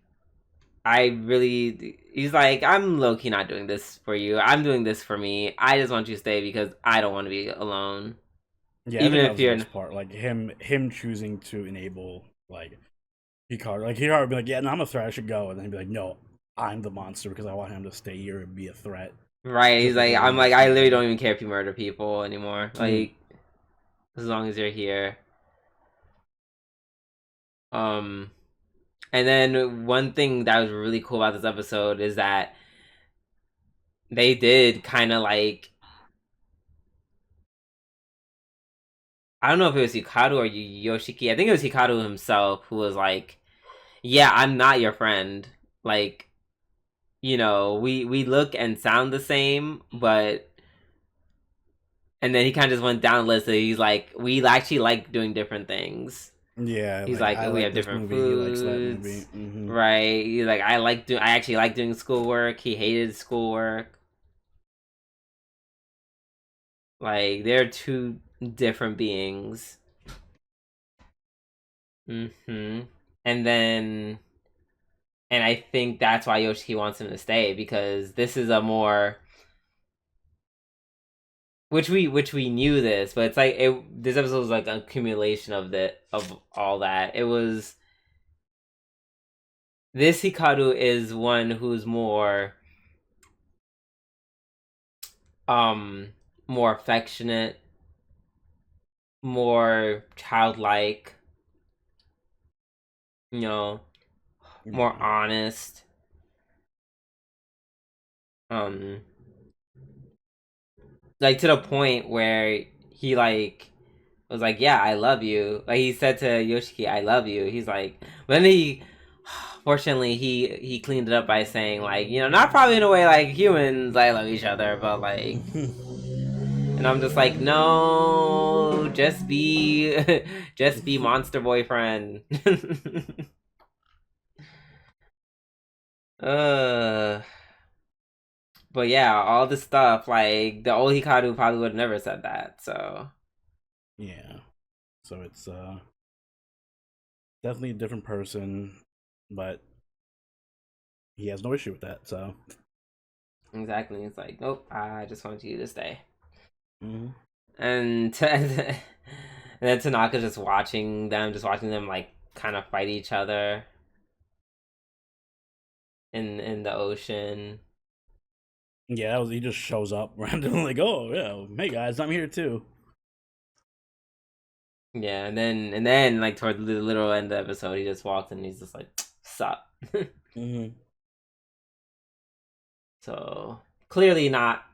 Speaker 1: I really. He's like, I'm low key not doing this for you. I'm doing this for me. I just want you to stay because I don't want to be alone.
Speaker 2: Yeah, I
Speaker 1: Even
Speaker 2: think that
Speaker 1: if
Speaker 2: was the
Speaker 1: you're
Speaker 2: best part. Like him choosing to enable like Hikaru. Like Hikaru would be like, yeah, no, I'm a threat. I should go, and then he'd be like, no, I'm the monster because I want him to stay here and be a threat,
Speaker 1: right, he's
Speaker 2: just like
Speaker 1: like, I'm
Speaker 2: everyone
Speaker 1: like,
Speaker 2: else
Speaker 1: I
Speaker 2: can
Speaker 1: literally
Speaker 2: be.
Speaker 1: don't even care if you murder people anymore.
Speaker 2: Mm.
Speaker 1: Like, as long as you're here. Um, and then one thing that was really cool about this episode is that they did kind of like, I don't know if it was Hikaru or Yoshiki. I think it was Hikaru himself who was like, "Yeah, I'm not your friend. Like, we look and sound the same, but." And then he kind of just went down the list. He's like, "We actually like doing different things."
Speaker 2: Yeah,
Speaker 1: He's
Speaker 2: like
Speaker 1: like,
Speaker 2: I
Speaker 1: "We
Speaker 2: like
Speaker 1: have
Speaker 2: this
Speaker 1: different
Speaker 2: movie. He likes that movie.
Speaker 1: foods."
Speaker 2: Hmm.
Speaker 1: Right? He's like, I actually like doing schoolwork. He hated schoolwork. Like they're two different beings. Mm-hmm. And then, and I think that's why Yoshiki wants him to stay, because this is a more, which we knew this, but it's like this episode was like an accumulation of all that. It was, this Hikaru is one who's um more affectionate, more childlike, you know, more
Speaker 2: Yeah.
Speaker 1: honest. Um like to the point where he like was like, "Yeah, I love you." Like he said to Yoshiki, "I love you." He's like, but then he, fortunately, he cleaned it up by saying like, not probably in a way like humans like love each other, but like, and I'm just like, no, just be, just be monster boyfriend. uh, but yeah, all this stuff like the old Hikaru probably would have never said that. So
Speaker 2: Yeah. So it's definitely a different person, but he has no issue with that. So.
Speaker 1: exactly, it's like, nope, I just want you to stay.
Speaker 2: Mm-hmm.
Speaker 1: And then Tanaka just watching them like kind of fight each other in the ocean.
Speaker 2: Yeah, he just shows up randomly, like, oh yeah, hey guys, I'm here too.
Speaker 1: Yeah, and then like toward the literal end of the episode, he just walks and he's just like, "Sup."
Speaker 2: Mm-hmm.
Speaker 1: So clearly not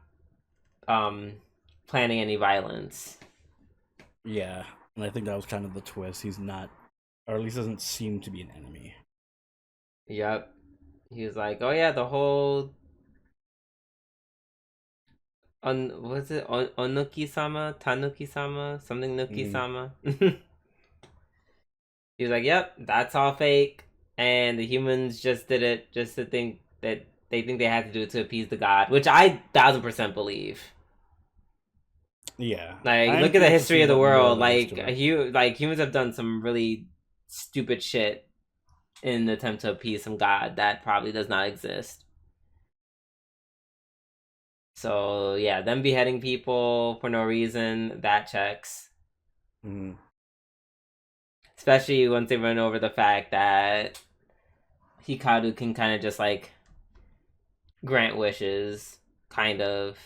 Speaker 1: um planning any violence.
Speaker 2: Yeah, and I think that was kind of the twist. He's not, or at least doesn't seem to be an enemy.
Speaker 1: Yep. He was like, "Oh yeah, the whole what's it? Onuki-sama, Tanuki-sama, something
Speaker 2: Mm-hmm.
Speaker 1: Nuki-sama." He was like, "Yep, that's all fake, and the humans just did it just to think that they think they had to do it to appease the god," which I 1000% believe.
Speaker 2: Yeah,
Speaker 1: Like,
Speaker 2: I'm
Speaker 1: look at the
Speaker 2: curious to
Speaker 1: history
Speaker 2: see
Speaker 1: of the
Speaker 2: what more
Speaker 1: world.
Speaker 2: there is
Speaker 1: Like,
Speaker 2: to it.
Speaker 1: humans have done some really stupid shit in the attempt to appease some god that probably does not exist. So yeah, them beheading people for no reason, that checks.
Speaker 2: Mm-hmm.
Speaker 1: Especially once they run over the fact that Hikaru can kind of just like grant wishes, kind of.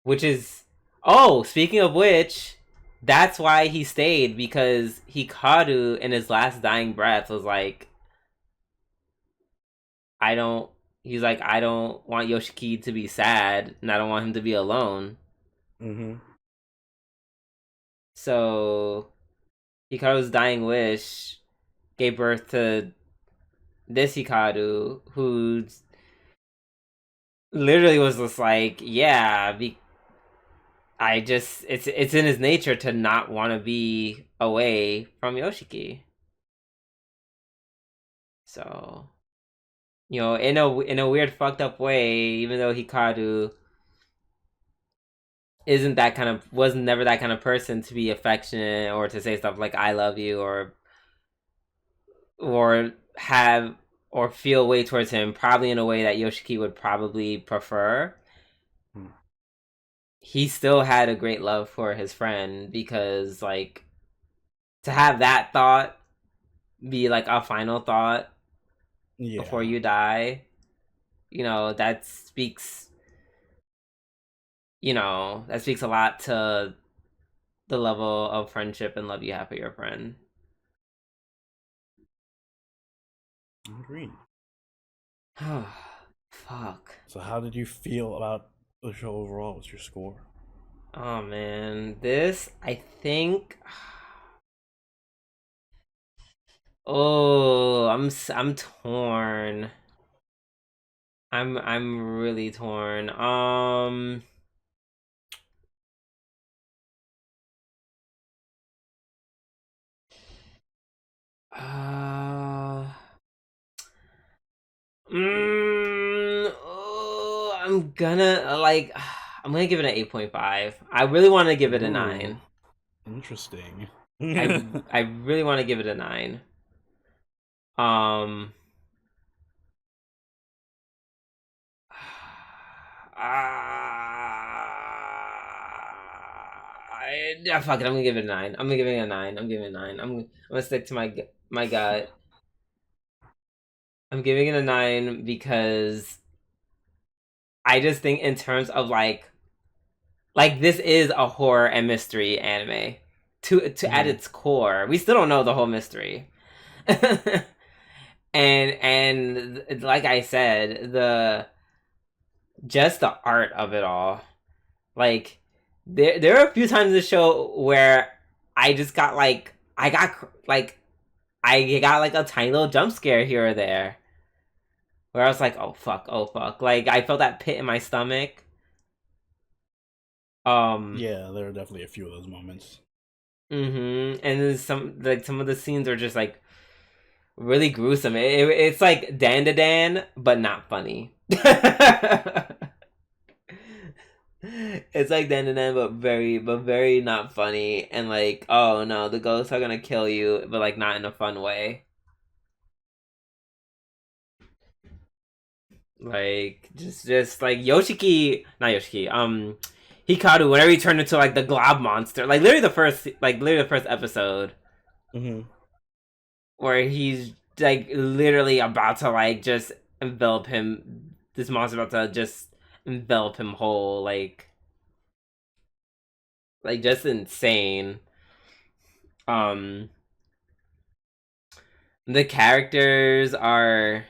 Speaker 1: Which is, oh, speaking of which, that's why he stayed, because Hikaru in his last dying breath was like, I don't. He's like, I don't want Yoshiki to be sad, and I don't want him to be alone.
Speaker 2: Mm-hmm.
Speaker 1: So Hikaru's dying wish gave birth to this Hikaru, who literally was just like, yeah, it's in his nature to not want to be away from Yoshiki. So, in a weird fucked up way, even though Hikaru isn't that kind of was never that kind of person to be affectionate or to say stuff like "I love you" or have or feel way towards him, probably in a way that Yoshiki would probably prefer.
Speaker 2: Mm.
Speaker 1: He still had a great love for his friend, because like to have that thought be like a final thought before
Speaker 2: Yeah,
Speaker 1: you die, that speaks, that speaks a lot to the level of friendship and love you have for your friend.
Speaker 2: agreed.
Speaker 1: Fuck.
Speaker 2: So, how did you feel about the show overall? What's your score?
Speaker 1: Oh man, this I think. Oh, I'm torn. I'm really torn. Uh, oh, I'm gonna give it an 8.5. I really want to give it a
Speaker 2: Ooh,
Speaker 1: 9.
Speaker 2: interesting.
Speaker 1: I really want to give it a 9. Um, yeah, fuck it. I'm gonna give it a 9. I'm gonna give it a 9. I'm giving it a 9. I'm gonna stick to my gut. I'm giving it a 9 because I just think in terms of like this is a horror and mystery anime to at its core. We still don't know the whole mystery. and like I said, the art of it all. Like there are a few times in the show where I just got like I got like a tiny little jump scare here or there where I was like, oh fuck. Like I felt that pit in my stomach.
Speaker 2: Yeah, there are definitely a few of those moments.
Speaker 1: And then some of the scenes are just like really gruesome. It's like Dan to Dan, but not funny. It's like Dan to Dan, but very not funny. And like, oh no, the ghosts are gonna kill you, but like not in a fun way. Like just like Yoshiki, not Yoshiki, Hikaru. Whenever he turned into like the glob monster, like literally the first episode, where he's like literally about to like just envelop him. This monster about to just envelop him whole, like just insane. Um, the characters are,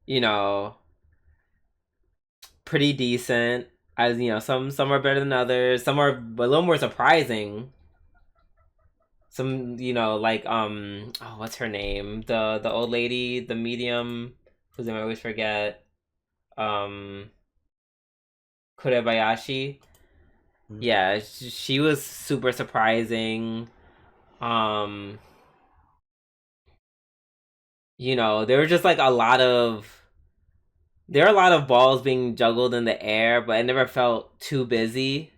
Speaker 1: you know, pretty decent. As you know, some are better than others. Some are a little more surprising. Some, like oh, what's her name? The old lady, the medium, whose name I always forget. Um, Kurebayashi. Yeah, she was super surprising. Um, there were just like there are a lot of balls being juggled in the air, but it never felt too busy.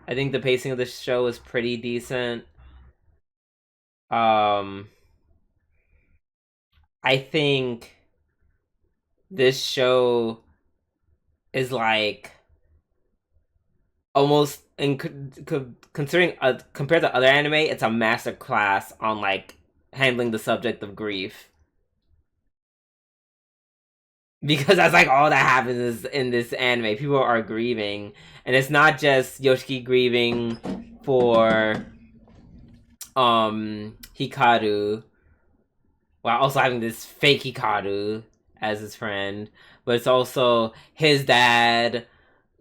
Speaker 1: I think the pacing of the show was pretty decent. Um, I think this show is like almost considering compared to other anime, it's a master class on like handling the subject of grief. Because that's like all that happens in this anime. People are grieving, and it's not just Yoshiki grieving for Hikaru, while also having this fake Hikaru as his friend, but it's also his dad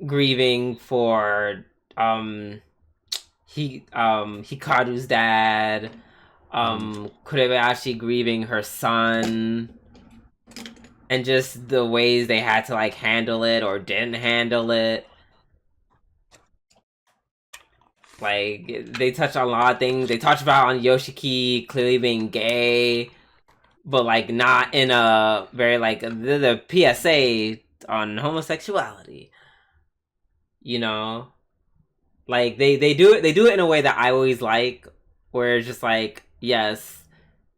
Speaker 1: grieving for Hikaru's dad, Kurebayashi grieving her son, and just the ways they had to like handle it or didn't handle it. Like they touched on a lot of things. They talked about on Yoshiki clearly being gay, but like not in a very like the PSA on homosexuality. You know, like they do it in a way that I always like, where it's just like, yes,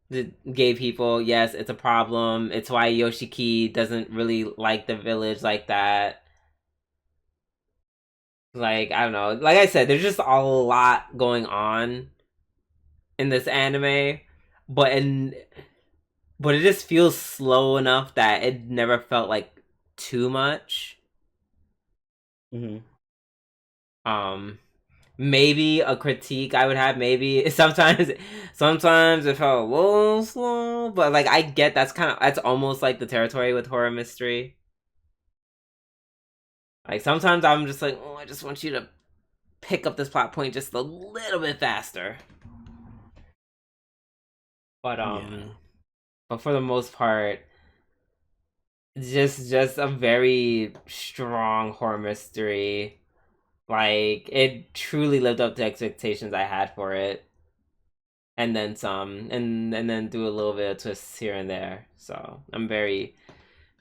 Speaker 1: the gay people, yes, it's a problem. It's why Yoshiki doesn't really like the village like that. Like, I don't know. Like I said, there's just a lot going on in this anime, but in but it just feels slow enough that it never felt like too much. Um, maybe a critique I would have, maybe sometimes it felt a little slow, but like I get that's almost like the territory with horror mystery. Like sometimes I'm just like, oh, I just want you to pick up this plot point just a little bit faster. But
Speaker 2: Yeah.
Speaker 1: but for the most part, just a very strong horror mystery. Like it truly lived up to expectations I had for it, and then some, and then do a little bit of twists here and there. So I'm very,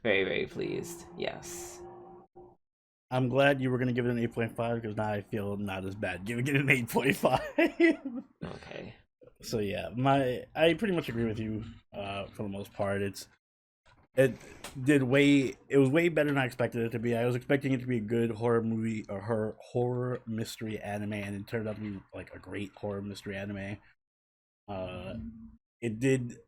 Speaker 1: very, very pleased. Yes.
Speaker 2: I'm glad you were gonna give it an 8.5 because now I feel not as bad giving it an 8.5.
Speaker 1: Okay.
Speaker 2: So yeah, I pretty much agree with you for the most part. It was way better than I expected it to be. I was expecting it to be a good horror movie or horror mystery anime, and it turned out to be like a great horror mystery anime. Uh, it did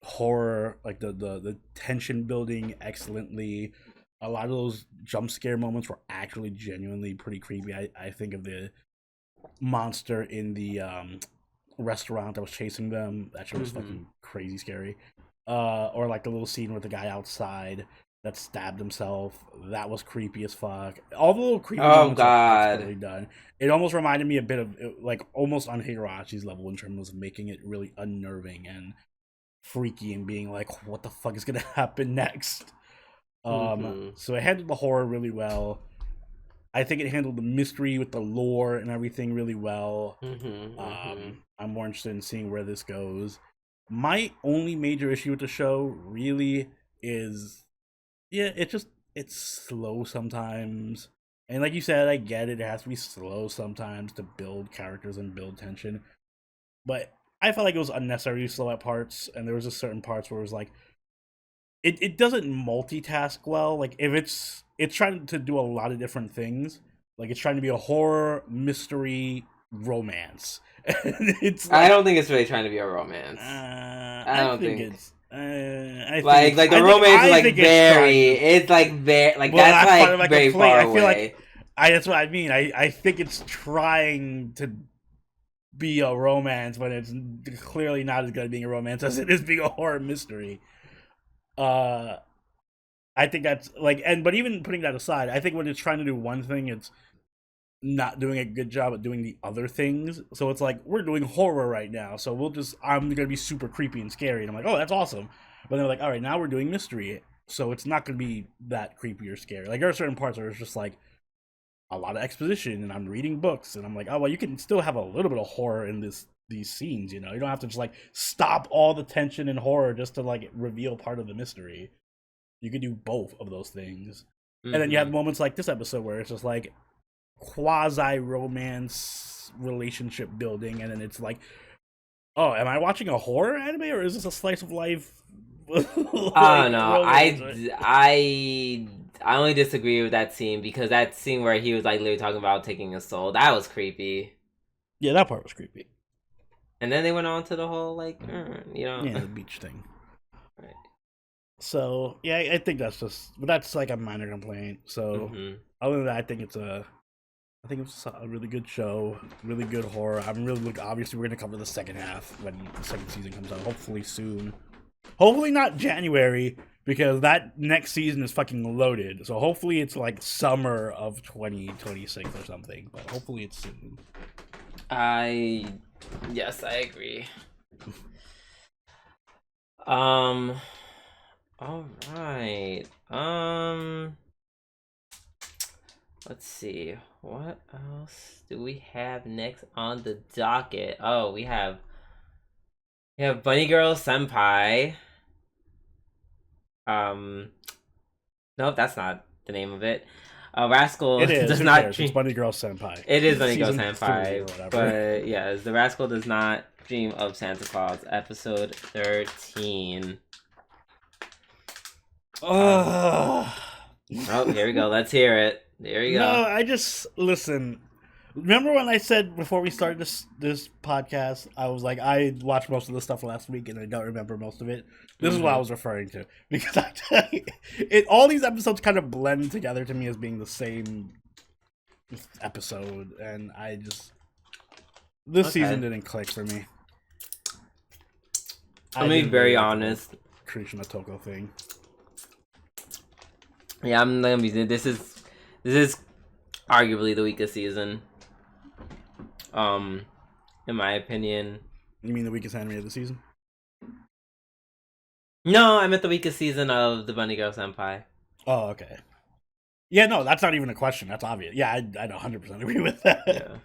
Speaker 2: horror, like the tension building excellently. A lot of those jump scare moments were actually genuinely pretty creepy. I think of the monster in the restaurant that was chasing them. That shit was fucking crazy scary. Or like the little scene with the guy outside that stabbed himself. That was creepy as fuck. All the little creepy
Speaker 1: Oh
Speaker 2: moments are
Speaker 1: God.
Speaker 2: expertly done. It almost reminded me a bit of like almost on Higurachi's level in terms of making it really unnerving and freaky and being like, what the fuck is gonna happen next? So it handled the horror really well. I think it handled the mystery with the lore and everything really well. I'm more interested in seeing where this goes. My only major issue with the show really is, yeah, it's slow sometimes. And like you said, I get it. It has to be slow sometimes to build characters and build tension. But I felt like it was unnecessarily slow at parts, and there was just certain parts where it was like, it doesn't multitask well. Like if it's trying to do a lot of different things. Like it's trying to be a horror, mystery, romance. It's like,
Speaker 1: I don't think it's really trying to be a romance. I don't think
Speaker 2: it's.
Speaker 1: like the romance is like very. It's like very like well, that's like part very far away. I feel like
Speaker 2: that's what I mean. I think it's trying to be a romance, but it's clearly not as good at being a romance as it is being a horror mystery. I think that's like, but even putting that aside, I think when it's trying to do one thing, it's not doing a good job at doing the other things. So it's like, we're doing horror right now, so I'm gonna be super creepy and scary, and I'm like, oh, that's awesome. But they're like, all right, now we're doing mystery, so it's not gonna be that creepy or scary. Like there are certain parts where it's just like a lot of exposition, and I'm reading books, and I'm like, oh well, you can still have a little bit of horror in these scenes, you know. You don't have to just like stop all the tension and horror just to like reveal part of the mystery. You can do both of those things. And then you have moments like this episode where it's just like quasi romance relationship building, and then it's like, oh, am I watching a horror anime or is this a slice of life?
Speaker 1: I don't know. I only disagree with that scene because that scene where he was like literally talking about taking a soul, that was creepy.
Speaker 2: Yeah, that part was creepy.
Speaker 1: And then they went on to the whole like, you know,
Speaker 2: yeah, the beach thing.
Speaker 1: Right.
Speaker 2: So yeah, I think that's like a minor complaint. So other than that, I think it's a really good show, really good horror. I'm really obviously we're gonna cover the second half when the second season comes out, hopefully soon. Hopefully not January, because that next season is fucking loaded. So hopefully it's like summer of 2026 or something. But hopefully it's soon.
Speaker 1: Yes, I agree. All right. Let's see. What else do we have next on the docket? Oh, we have Bunny Girl Senpai. Nope, that's not the name of it. Rascal does not
Speaker 2: dream. It's Bunny Girl Senpai.
Speaker 1: It is Bunny Girl Senpai, but yes, the Rascal does not dream of Santa Claus. Episode 13. Oh, here we go. Let's hear it. There you go.
Speaker 2: No, I just listen. Remember when I said before we started this podcast, I was like, I watched most of the stuff last week and I don't remember most of it. This is what I was referring to, because all these episodes kind of blend together to me as being the same episode, and this season didn't click for me.
Speaker 1: I'm being very honest.
Speaker 2: Creation of Toko thing.
Speaker 1: Yeah, I'm gonna be. This is arguably the weakest season. In my opinion.
Speaker 2: You mean the weakest anime of the season?
Speaker 1: No, I meant the weakest season of the Bunny Girl Senpai.
Speaker 2: Oh, okay. Yeah, no, that's not even a question. That's obvious. Yeah, I 100% agree with that.
Speaker 1: Yeah.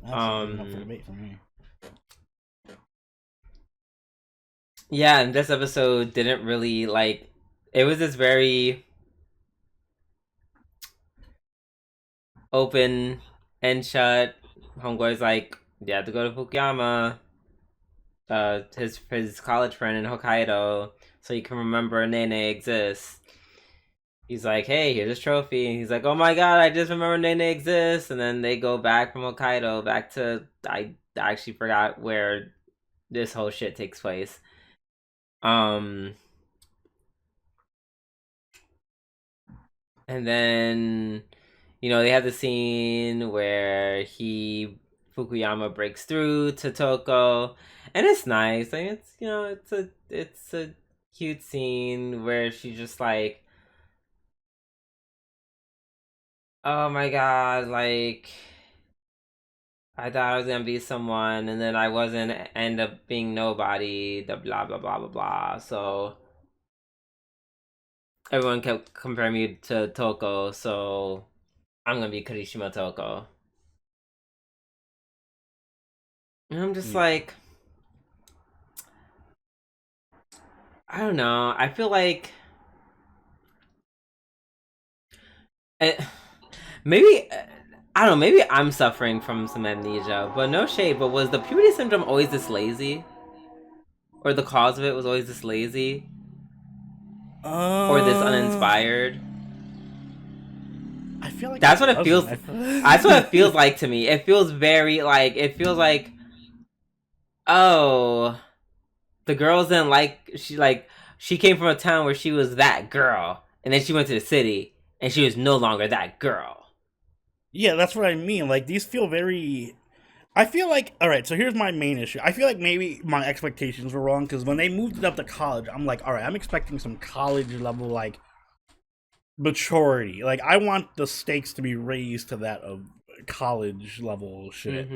Speaker 2: That's up for debate for me.
Speaker 1: Yeah, and this episode didn't really like. It was this very. open and shut. Homeboy's like, you have to go to Fukuyama, his college friend in Hokkaido, so you can remember Nene exists. He's like, hey, here's this trophy. And he's like, oh my god, I just remember Nene exists. And then they go back from Hokkaido back to, I actually forgot where this whole shit takes place. And then, they have the scene where Fukuyama breaks through to Toko, and it's nice. Like, it's a cute scene where she's just like, oh my god, like, I thought I was gonna be someone, and then I wasn't. End up being nobody. The blah blah blah blah blah. So everyone kept comparing me to Toko. So I'm gonna be Kirishima Toko. And I'm just like, I don't know. I feel like maybe I don't know. Maybe I'm suffering from some amnesia, but no shade. But was the puberty syndrome always this lazy, or the cause of it was always this lazy, or this uninspired?
Speaker 2: I feel like
Speaker 1: that's what it feels. That's what it feels like to me. It feels very like oh, the girls didn't like she came from a town where she was that girl, and then she went to the city and she was no longer that girl.
Speaker 2: Yeah, that's what I mean. Like, these feel very. I feel like, all right, so here's my main issue. I feel like maybe my expectations were wrong, because when they moved it up to college, I'm like, all right, I'm expecting some college level, like, maturity. Like, I want the stakes to be raised to that of college level shit,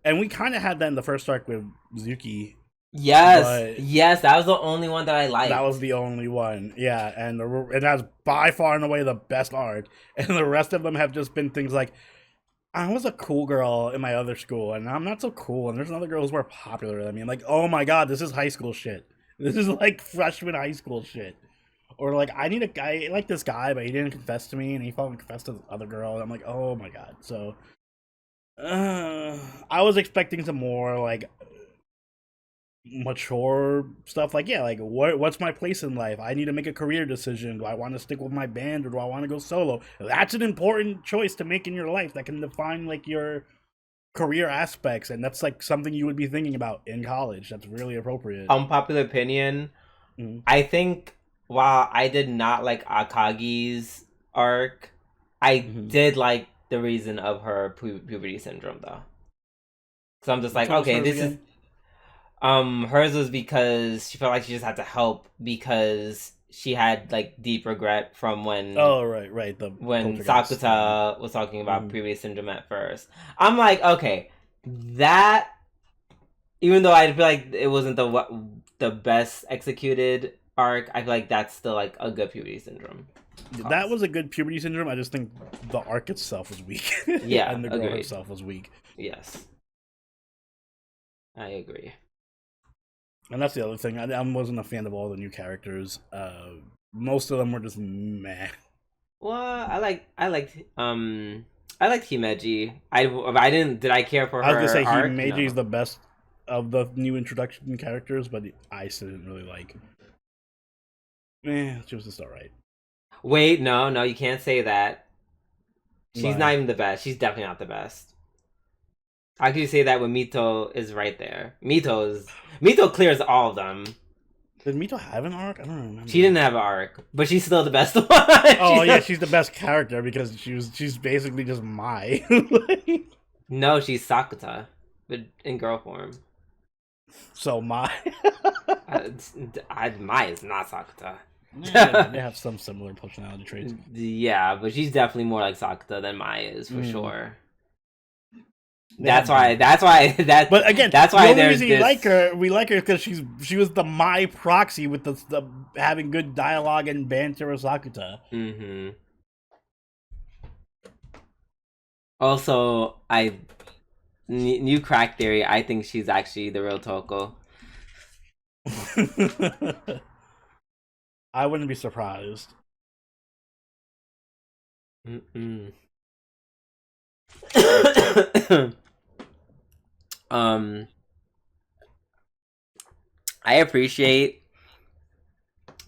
Speaker 2: and we kind of had that in the first arc with Zuki.
Speaker 1: Yes, that was the only one that I liked.
Speaker 2: That was the only one, yeah, and that's by far and away the best arc, and the rest of them have just been things like, I was a cool girl in my other school, and I'm not so cool, and there's another girl who's more popular than me. I'm like, oh my god, this is high school shit. This is like freshman high school shit. Or like, I need a guy, like this guy, but he didn't confess to me, and he fucking confessed to the other girl. And I'm like, oh my god. So, I was expecting some more like mature stuff. Like, yeah, like what's my place in life? I need to make a career decision. Do I want to stick with my band, or do I want to go solo? That's an important choice to make in your life that can define like your career aspects, and that's like something you would be thinking about in college. That's really appropriate.
Speaker 1: Unpopular opinion. I think while I did not like Akagi's arc, I did like the reason of her puberty syndrome though. So I'm just like, okay, this again? Hers was because she felt like she just had to help because she had like deep regret from when when Sakuta was talking about puberty syndrome at first. I'm like, okay, that, even though I feel like it wasn't the best executed arc, I feel like that's still like a good puberty syndrome.
Speaker 2: That was a good puberty syndrome. I just think the arc itself was weak.
Speaker 1: Yeah,
Speaker 2: and the girl herself was weak.
Speaker 1: Yes, I agree.
Speaker 2: And that's the other thing. I wasn't a fan of all the new characters. Most of them were just meh.
Speaker 1: Well, I liked Himeji. I didn't. Did I care for her?
Speaker 2: I was gonna say Himeji is the best of the new introduction characters, but I didn't really like. She was just alright.
Speaker 1: Wait, no, you can't say that. She's not even the best. She's definitely not the best. How can you say that when Mito is right there? Mito clears all of them.
Speaker 2: Did Mito have an arc? I don't remember.
Speaker 1: She didn't have an arc, but she's still the best one.
Speaker 2: She's the best character because she's basically just Mai.
Speaker 1: No, she's Sakuta, but in girl form.
Speaker 2: So Mai.
Speaker 1: Mai is not Sakuta.
Speaker 2: Yeah, they have some similar personality traits.
Speaker 1: Yeah, but she's definitely more like Sakuta than Mai is for sure. That's why. But again, that's why the only reason
Speaker 2: we like her because she was the Mai proxy with the having good dialogue and banter with Sakuta.
Speaker 1: Also, new crack theory. I think she's actually the real Toko.
Speaker 2: I wouldn't be surprised.
Speaker 1: um, I appreciate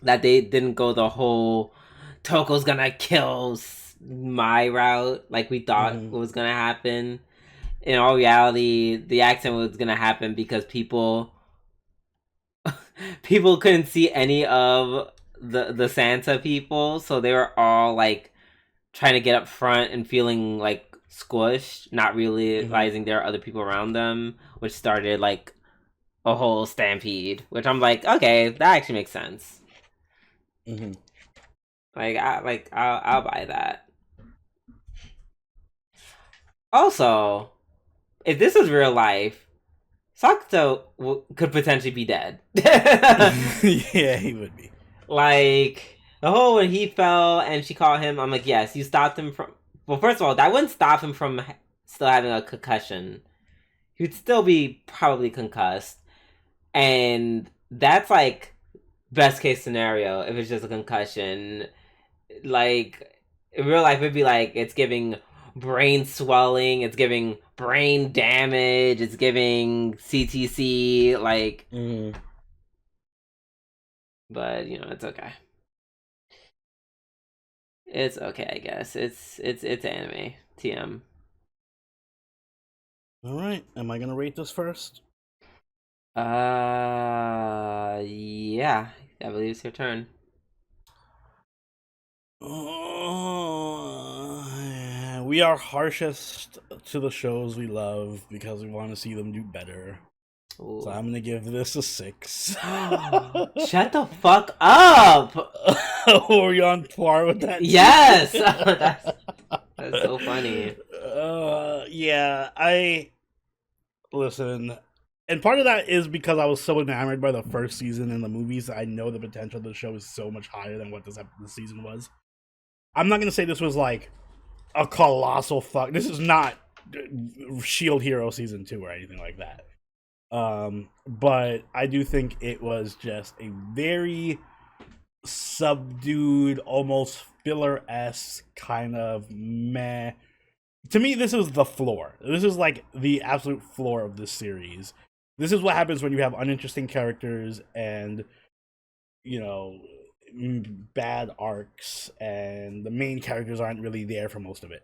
Speaker 1: that they didn't go the whole Toko's gonna kill my route like we thought
Speaker 2: Mm-hmm.
Speaker 1: was gonna happen. In all reality, the accident was gonna happen because people couldn't see any of the Santa people, so they were all like trying to get up front and feeling like squished, not
Speaker 2: Mm-hmm.
Speaker 1: realizing there are other people around them, which started like a whole stampede. Which I'm like, okay, that actually makes sense.
Speaker 2: Mm-hmm.
Speaker 1: I'll buy that. Also, if this was real life, Sakuto could potentially be dead.
Speaker 2: Yeah, he would be.
Speaker 1: Like the whole when he fell and she caught him, I'm like, yes, you stopped him from. Well, first of all, that wouldn't stop him from still having a concussion. He'd still be probably concussed, and that's like best case scenario if it's just a concussion. Like in real life, it'd be like it's giving brain swelling, it's giving brain damage, it's giving CTC. Like,
Speaker 2: Mm-hmm.
Speaker 1: but it's okay. It's okay, I guess. It's anime. TM.
Speaker 2: All right. Am I gonna rate this first?
Speaker 1: Yeah. I believe it's your turn.
Speaker 2: We are harshest to the shows we love because we want to see them do better. So
Speaker 1: Ooh.
Speaker 2: I'm gonna give this a 6.
Speaker 1: Shut the fuck up!
Speaker 2: Were you on par with that?
Speaker 1: Yes! That's so funny.
Speaker 2: Yeah, I listen, and part of that is because I was so enamored by the first season and the movies. I know the potential of the show is so much higher than what this season was. I'm not gonna say this was like a colossal fuck. This is not Shield Hero season 2 or anything like that. But I do think it was just a very subdued, almost filler-esque kind of meh. To me, this is the floor. This is like the absolute floor of this series. This is what happens when you have uninteresting characters and, you know, bad arcs, and the main characters aren't really there for most of it.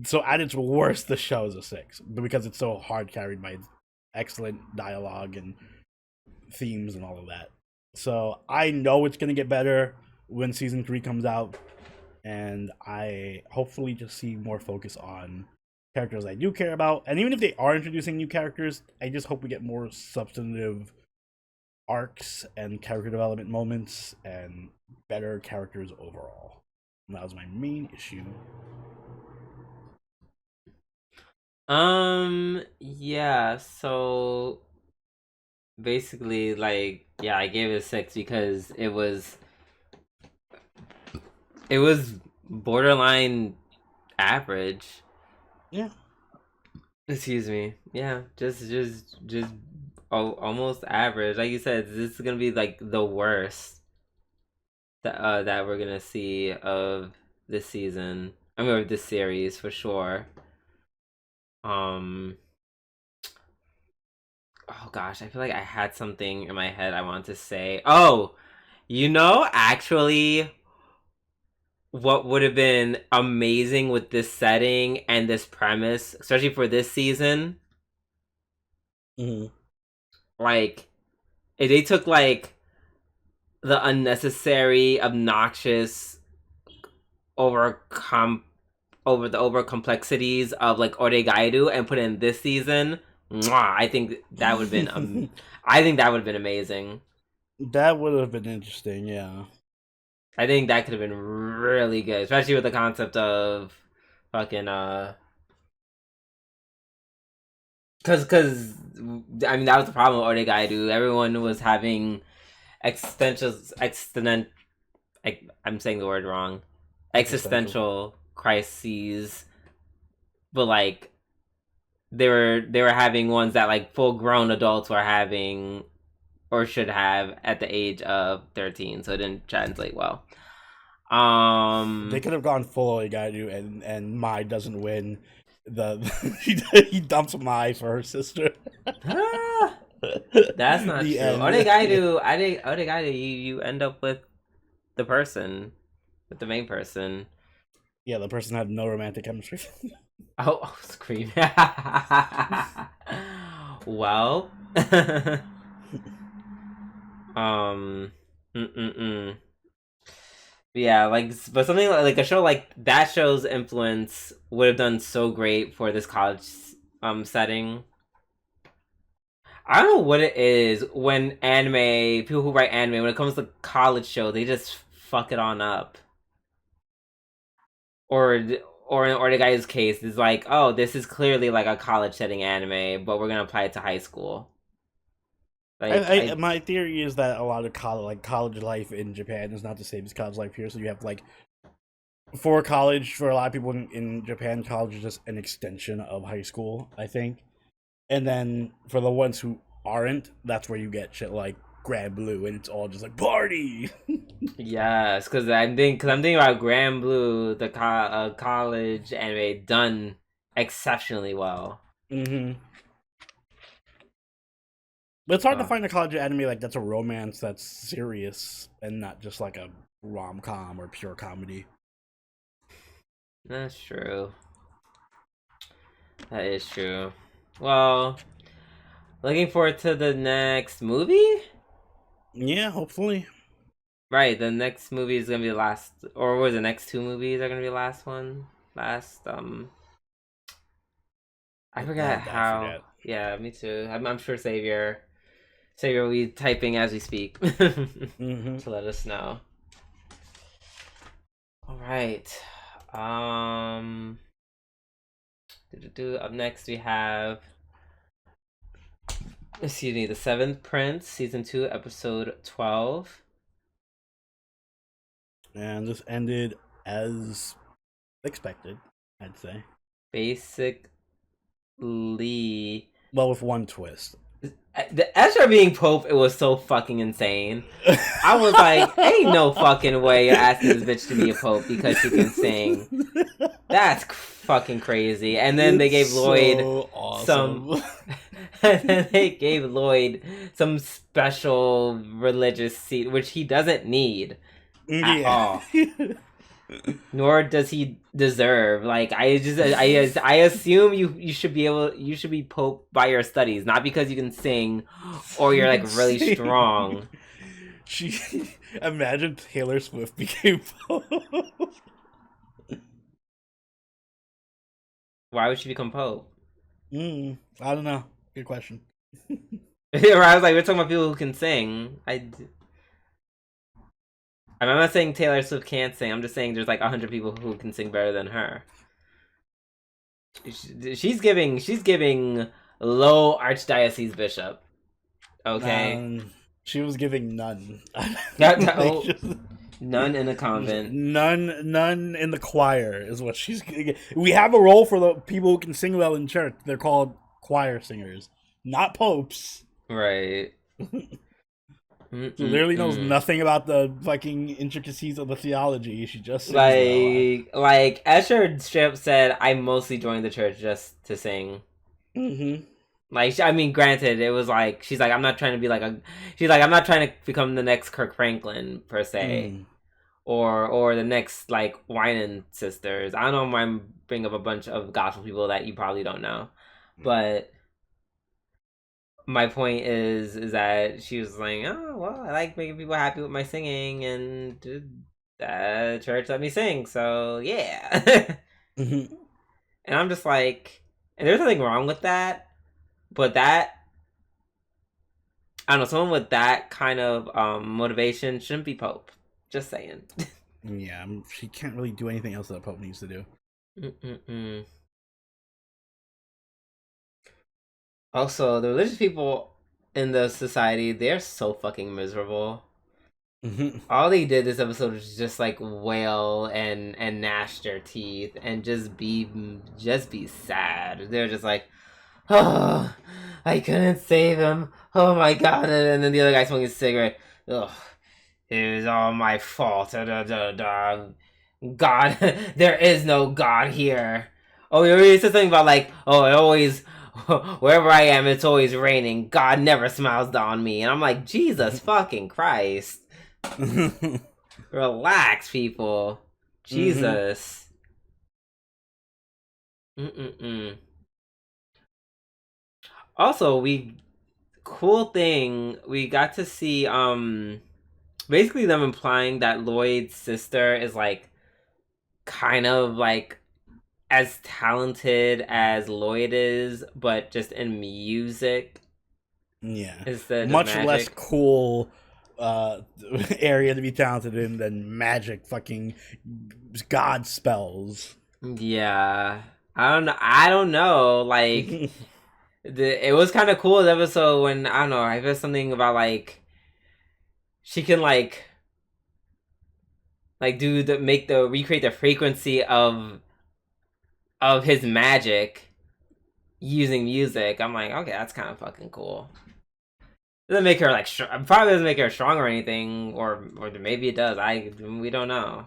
Speaker 2: So at its worst, the show is a 6 because it's so hard carried by excellent dialogue and themes and all of that. So I know it's gonna get better when season 3 comes out, and I hopefully just see more focus on characters I do care about. And even if they are introducing new characters, I just hope we get more substantive arcs and character development moments and better characters overall. And that was my main issue.
Speaker 1: Yeah, so basically, like, yeah, I gave it a 6 because it was borderline average.
Speaker 2: Yeah.
Speaker 1: Excuse me. Yeah, just almost average. Like you said, this is gonna be like the worst that we're gonna see of this season. I mean, of this series for sure. Um. Oh gosh, I feel like I had something in my head I wanted to say. Oh, actually, what would have been amazing with this setting and this premise, especially for this season,
Speaker 2: Mm-hmm.
Speaker 1: like if they took like the unnecessary, obnoxious, over over the over complexities of like Oregairu and put in this season. Mwah, I think that would have been I think that would have been amazing.
Speaker 2: That would have been interesting, yeah.
Speaker 1: I think that could have been really good, especially with the concept of fucking cause I mean that was the problem with Oregairu. Everyone was having existential extent I'm saying the word wrong.
Speaker 2: Existential.
Speaker 1: Existential crises, but like they were having ones that like full grown adults were having or should have at the age of 13, so it didn't translate well.
Speaker 2: They could have gone full Oigairu and Mai doesn't win. he dumps Mai for her sister.
Speaker 1: That's not
Speaker 2: The
Speaker 1: true.
Speaker 2: end.
Speaker 1: Oregairu, you end up with the person, with the main person.
Speaker 2: Yeah, the person had no romantic chemistry.
Speaker 1: Scream. Well, um, mm-mm-mm. Yeah, but something like a show like that show's influence would have done so great for this college setting. I don't know what it is when people who write anime, when it comes to college show, they just fuck it on up. Or or the guy's case is like, oh, this is clearly like a college setting anime, but we're gonna apply it to high school.
Speaker 2: My theory is that a lot of college life in Japan is not the same as college life here. So you have like for a lot of people in Japan, college is just an extension of high school, I think. And then for the ones who aren't, that's where you get shit like Grand Blue, and it's all just like party.
Speaker 1: Yes, because I'm thinking about Grand Blue, the college anime done exceptionally well.
Speaker 2: Mm-hmm. But it's hard to find a college anime like that's a romance that's serious and not just like a rom-com or pure comedy.
Speaker 1: That's true. That is true. Well, looking forward to the next movie?
Speaker 2: Yeah, hopefully.
Speaker 1: Right, the next movie is gonna be the last, or was the next two movies are gonna be the last one? I forgot how.
Speaker 2: Forget.
Speaker 1: Yeah, me too. I'm sure Savior will be typing as we speak
Speaker 2: Mm-hmm.
Speaker 1: to let us know. All right. Up next we have, excuse me, The Seventh Prince, season 2, episode 12.
Speaker 2: And this ended as expected, I'd say.
Speaker 1: Basically,
Speaker 2: well, with one twist.
Speaker 1: The Ezra being Pope, it was so fucking insane. I was like, ain't no fucking way you're asking this bitch to be a Pope because she can sing. That's fucking crazy. And then they gave Lloyd
Speaker 2: so awesome.
Speaker 1: and then they gave Lloyd some special religious seat, which he doesn't need at all. Nor does he deserve. Like I assume you should be Pope by your studies, not because you can sing or you're like really strong.
Speaker 2: Imagine Taylor Swift became Pope.
Speaker 1: Why would she become Pope?
Speaker 2: I don't know. Good question.
Speaker 1: I was like, we're talking about people who can sing. I'm not saying Taylor Swift can't sing. I'm just saying there's like 100 people who can sing better than her. She's giving low archdiocese bishop. Okay.
Speaker 2: She was giving none.
Speaker 1: None in the convent.
Speaker 2: None in the choir is what she's. We have a role for the people who can sing well in church. They're called choir singers, not popes.
Speaker 1: Right.
Speaker 2: She literally knows nothing about the fucking intricacies of the theology. She just sings
Speaker 1: like Escher straight said, I mostly joined the church just to sing.
Speaker 2: Mm-hmm.
Speaker 1: Like, I mean, granted, it was like she's like, I'm not trying to be like I'm not trying to become the next Kirk Franklin per se, or the next like Winan sisters. I don't know. I'm bringing up a bunch of gospel people that you probably don't know, but. My point is that she was like, oh well, I like making people happy with my singing, and the church let me sing, so yeah. And I'm just like, and there's nothing wrong with that, but that I don't know, someone with that kind of motivation shouldn't be Pope. Just saying.
Speaker 2: Yeah, she can't really do anything else that a Pope needs to do.
Speaker 1: Also, the religious people in the society, they're so fucking miserable. All they did this episode was just like wail and gnash their teeth and just be sad. They're just like, oh, I couldn't save him. Oh my god! And then the other guy smoking a cigarette. Ugh, it was all my fault. God, there is no God here. Oh, he said something about like, oh, it always, wherever I am, it's always raining. God never smiles on me, and I'm like, Jesus fucking Christ, relax, people, Jesus. Also, cool thing, we got to see basically them implying that Lloyd's sister is like kind of like as talented as Lloyd is, but just in music.
Speaker 2: Yeah.
Speaker 1: Instead
Speaker 2: Much
Speaker 1: of magic.
Speaker 2: less cool area to be talented in than magic fucking god spells.
Speaker 1: Yeah. I don't know. Like it was kind of cool the episode when I don't know, I heard something about like she can like recreate the frequency of his magic using music. I'm like, okay, that's kind of fucking cool. Doesn't make her like probably doesn't make her strong or anything, or maybe it does. We don't know.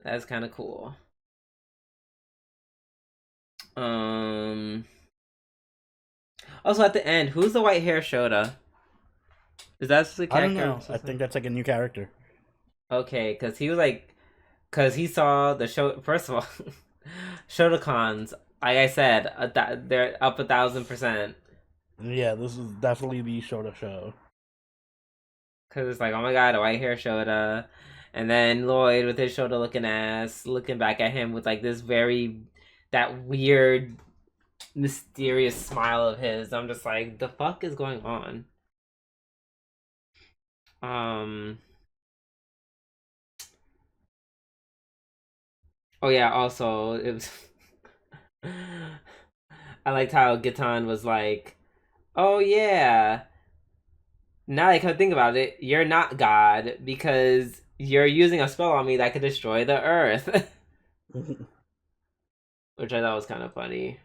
Speaker 1: That's kind of cool. Also at the end, who's the white hair Shota? Is that the character?
Speaker 2: I don't know. I think that's like a new character.
Speaker 1: Okay, because he was like, because he saw the show. First of all, Shotacons, like I said, they're up 1,000%.
Speaker 2: Yeah, this is definitely the Shota show.
Speaker 1: Because it's like, oh my god, a white hair Shota. And then Lloyd with his Shota looking ass, looking back at him with like this that weird, mysterious smile of his. I'm just like, the fuck is going on? Oh yeah, also, it was... I liked how Gitan was like, oh yeah, now I can think about it, you're not God because you're using a spell on me that could destroy the earth. Which I thought was kind of funny.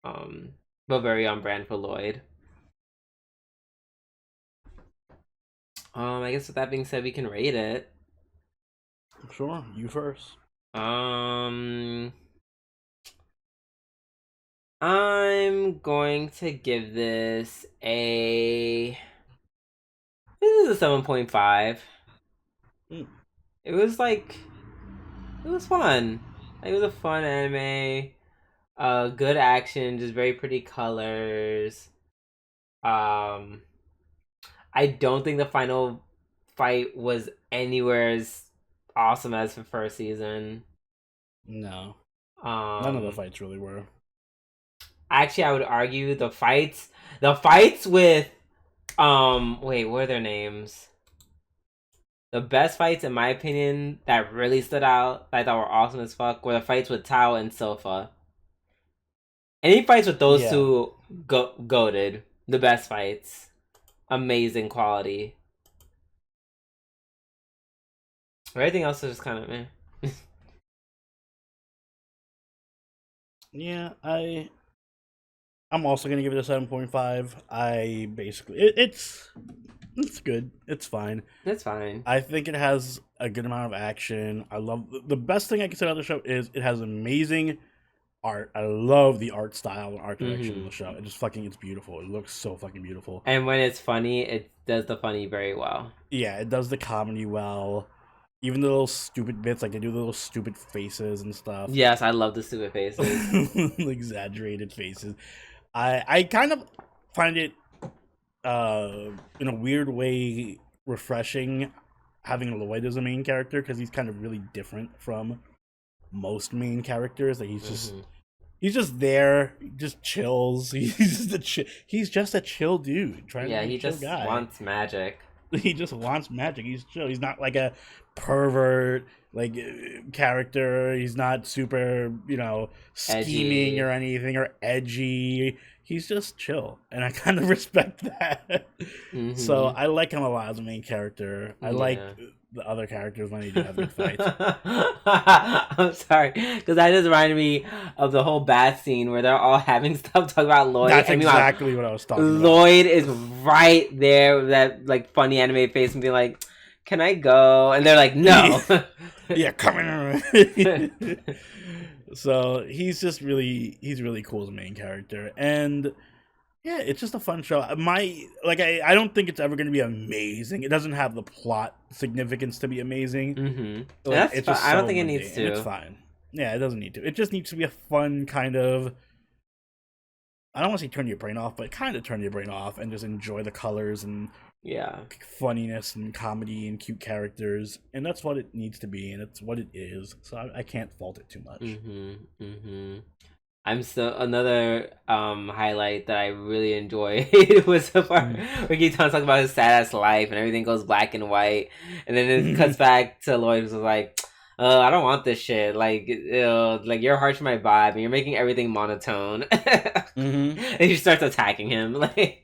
Speaker 1: But very on brand for Lloyd. I guess with that being said, we can rate it.
Speaker 2: Sure, you first.
Speaker 1: I'm going to give this a... This is a 7.5. It was like... It was fun. It was a fun anime. Good action, just very pretty colors. I don't think the final fight was anywhere as awesome as the first season.
Speaker 2: No. None of the fights really were.
Speaker 1: Actually, I would argue the fights with wait, what are their names? The best fights in my opinion that really stood out, that I thought were awesome as fuck, were the fights with Tao and Sofa. Any fights with those two goated. The best fights. Amazing quality. Everything else is just kind of meh.
Speaker 2: Yeah, I'm also gonna give it a 7.5. I basically it's good. It's fine.
Speaker 1: It's fine.
Speaker 2: I think it has a good amount of action. I love the best thing I can say about the show is it has amazing art. I love the art style and art direction of the show. It's beautiful. It looks so fucking beautiful.
Speaker 1: And when it's funny, it does the funny very well.
Speaker 2: Yeah, it does the comedy well. Even the little stupid bits, like they do the little stupid faces and stuff.
Speaker 1: Yes, I love the stupid faces.
Speaker 2: Exaggerated faces. I kind of find it in a weird way refreshing having Lloyd as a main character because he's kind of really different from most main characters. Like he's just there, he just chills. He's just a chill dude.
Speaker 1: He just wants magic.
Speaker 2: He just wants magic. He's chill. He's not like a pervert like character. He's not super, scheming edgy or anything or edgy. He's just chill, and I kind of respect that. So I like him a lot as a main character. I like the other characters when they do have good fights.
Speaker 1: I'm sorry, because that just reminded me of the whole bath scene where they're all having stuff talk about Lloyd.
Speaker 2: That's exactly what I was talking about.
Speaker 1: Lloyd is right there with that like funny anime face and be like, can I go? And they're like, no.
Speaker 2: Yeah, come in. So he's really cool as a main character, and yeah, it's just a fun show. I don't think it's ever going to be amazing. It doesn't have the plot significance to be amazing.
Speaker 1: Mm-hmm.
Speaker 2: Like,
Speaker 1: That's
Speaker 2: it's
Speaker 1: fine.
Speaker 2: just
Speaker 1: I don't
Speaker 2: so
Speaker 1: think it
Speaker 2: mundane,
Speaker 1: needs
Speaker 2: and it's
Speaker 1: to.
Speaker 2: fine. Yeah, it doesn't need to. It just needs to be a fun kind of. I don't want to say turn your brain off, but kind of turn your brain off and just enjoy the colors and
Speaker 1: Yeah.
Speaker 2: funniness and comedy and cute characters, and that's what it needs to be, and it's what it is. So I can't fault it too much.
Speaker 1: I'm so another highlight that I really enjoy was the part where Gitan's talking about his sad ass life and everything goes black and white, and then it cuts back to Lloyd who's like, I don't want this shit. Like, like you're harsh my vibe and you're making everything monotone. And he starts attacking him like.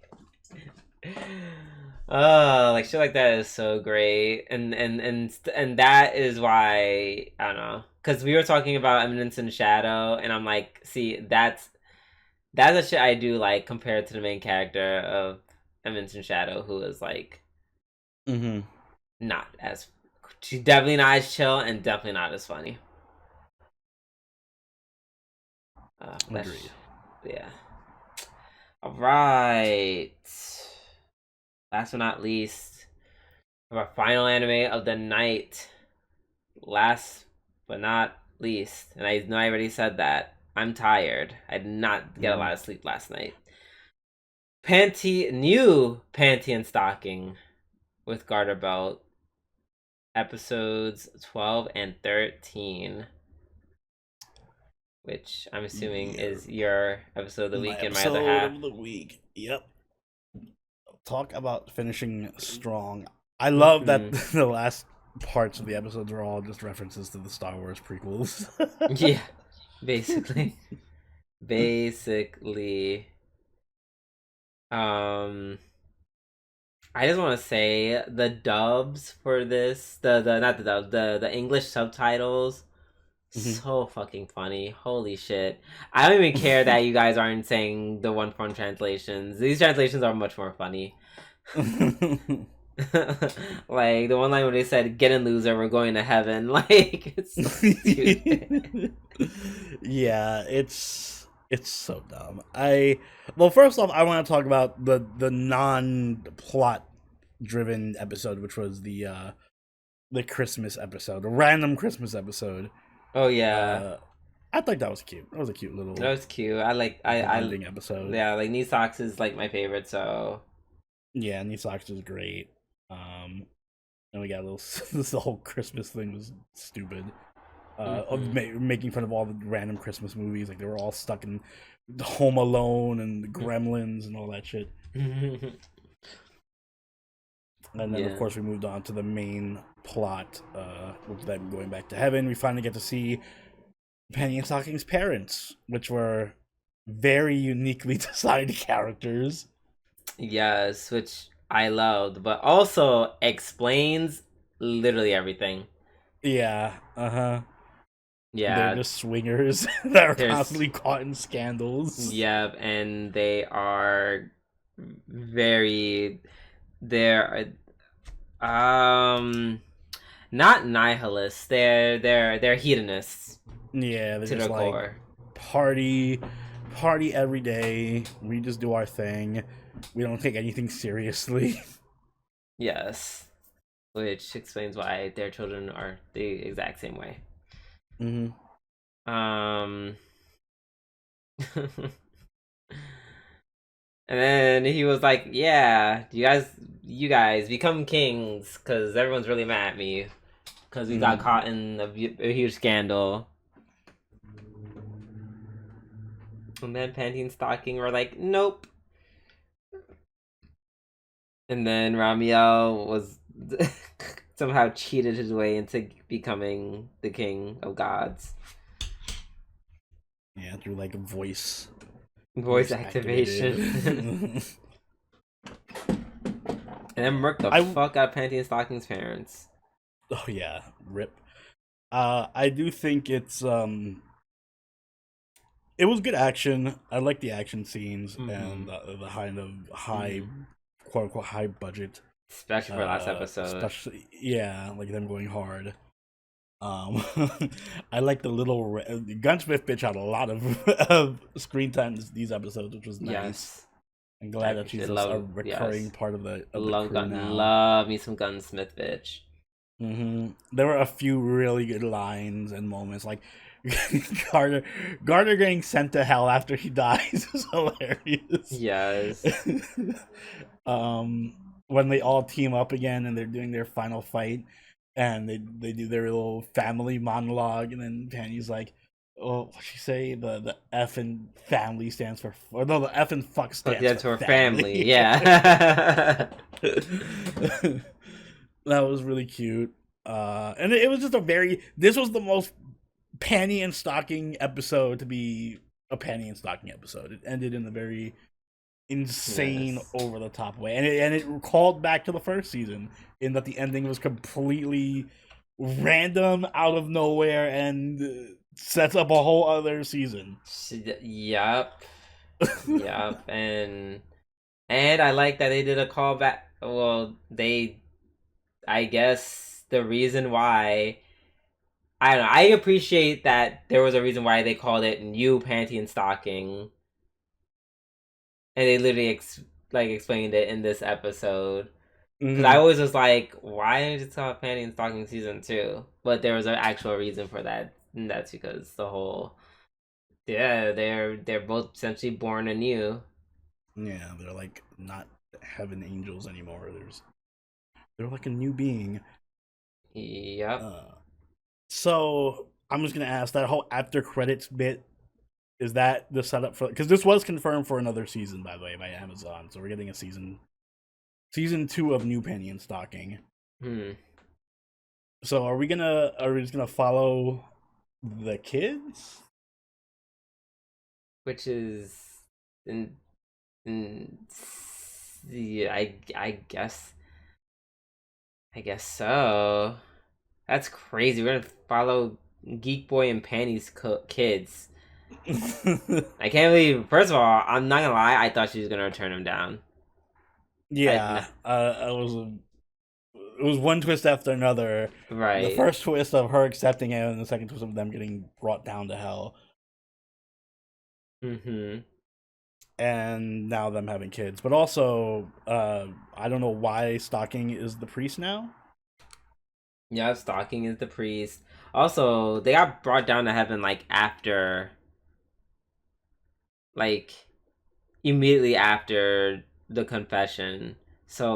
Speaker 1: Oh, like shit like that is so great, and that is why I don't know, because we were talking about Eminence and Shadow, and I'm like, see, that's a shit I do like compared to the main character of Eminence and Shadow, who is like, not as, she's definitely not as chill and definitely not as funny.
Speaker 2: Agreed.
Speaker 1: Yeah. All right. Last but not least, our final anime of the night. Last but not least, and I know I already said that. I'm tired. I did not get a lot of sleep last night. New Panty and Stocking with Garter Belt. Episodes 12 and 13. Which I'm assuming is your episode of the week and my other half.
Speaker 2: Of the week. Yep. Talk about finishing strong. I love that the last parts of the episodes are all just references to the Star Wars prequels.
Speaker 1: Yeah, basically. I just want to say the dubs for this, the not the dubs, the English subtitles, so fucking funny. Holy shit! I don't even care that you guys aren't saying the one from translations. These translations are much more funny. Like the one line where they said "Get in, loser, we're going to heaven." Like it's so stupid.
Speaker 2: Yeah, it's so dumb. Well, first off, I want to talk about the non-plot driven episode, which was the Christmas episode, a random Christmas episode.
Speaker 1: Oh yeah.
Speaker 2: I thought that was cute. That was a cute little.
Speaker 1: That was cute. I
Speaker 2: ending episode.
Speaker 1: Yeah, like Knee Socks is like my favorite. So
Speaker 2: yeah, Knee Socks is great. And we got a little. This whole Christmas thing was stupid. Of making fun of all the random Christmas movies, like they were all stuck in Home Alone and the Gremlins and all that shit. And then of course we moved on to the main plot, with them going back to heaven. We finally get to see Panty and Stocking's parents, which were very uniquely designed characters.
Speaker 1: Yes, which I loved, but also explains literally everything.
Speaker 2: Yeah,
Speaker 1: yeah,
Speaker 2: they're just swingers that are constantly caught in scandals.
Speaker 1: Yep, and they are they're not nihilists. They're hedonists.
Speaker 2: Yeah, they're
Speaker 1: to
Speaker 2: just
Speaker 1: their
Speaker 2: like
Speaker 1: core.
Speaker 2: party every day. We just do our thing. We don't take anything seriously.
Speaker 1: Yes, which explains why their children are the exact same way. And then he was like, "Yeah, you guys become kings because everyone's really mad at me because we got caught in a huge scandal." And then Panty and Stocking were like, "Nope." And then Ramiel was somehow cheated his way into becoming the king of gods.
Speaker 2: Yeah, through like voice
Speaker 1: activation. And then murked the fuck out of Panty and Stocking's parents.
Speaker 2: Oh yeah, rip. I do think it was good action. I like the action scenes and the kind of high, quote unquote, high budget
Speaker 1: especially for last episode.
Speaker 2: Especially, yeah, like them going hard. I like the little Gunsmith bitch had a lot of screen time these episodes, which was nice.
Speaker 1: Yes,
Speaker 2: I'm glad that she's a recurring
Speaker 1: yes.
Speaker 2: part of the
Speaker 1: Love
Speaker 2: crew now.
Speaker 1: love me some Gunsmith bitch.
Speaker 2: There were a few really good lines and moments, like Gardner getting sent to hell after he dies is hilarious.
Speaker 1: Yes.
Speaker 2: When they all team up again and they're doing their final fight, and they do their little family monologue, and then Penny's like, "Oh, what she say? The F in family stands for, or no, the F in fuck stands for
Speaker 1: family." Yeah.
Speaker 2: That was really cute. And it was just this was the most panty and stocking episode to be a panty and stocking episode. It ended in a very insane, over the top way, and it called back to the first season in that the ending was completely random, out of nowhere, and sets up a whole other season.
Speaker 1: Yep. Yep. And I like that they did a callback. Well, I guess the reason why, I don't know, I appreciate that there was a reason why they called it New Panty and Stocking. And they literally explained it in this episode. Because I always was like, why didn't you call it Panty and Stocking Season 2? But there was an actual reason for that. And that's because the whole, they're both essentially born anew.
Speaker 2: Yeah, they're like not heaven angels anymore. They're like a new being.
Speaker 1: Yep.
Speaker 2: So I'm just gonna ask, that whole after credits bit, is that the setup for? Because this was confirmed for another season, by the way, by Amazon. So we're getting a season 2 of New Penny and Stocking. So are we just gonna follow the kids?
Speaker 1: Which is, yeah, I guess so. That's crazy. We're gonna follow Geek Boy and Panty's kids. I can't believe. First of all, I'm not gonna lie. I thought she was gonna turn him down.
Speaker 2: Yeah, it was one twist after another.
Speaker 1: Right.
Speaker 2: The first twist of her accepting it, and the second twist of them getting brought down to hell. And now them having kids, but also, I don't know why Stocking is the priest now.
Speaker 1: Yeah, Stocking is the priest. Also, they got brought down to heaven after, immediately after the confession. So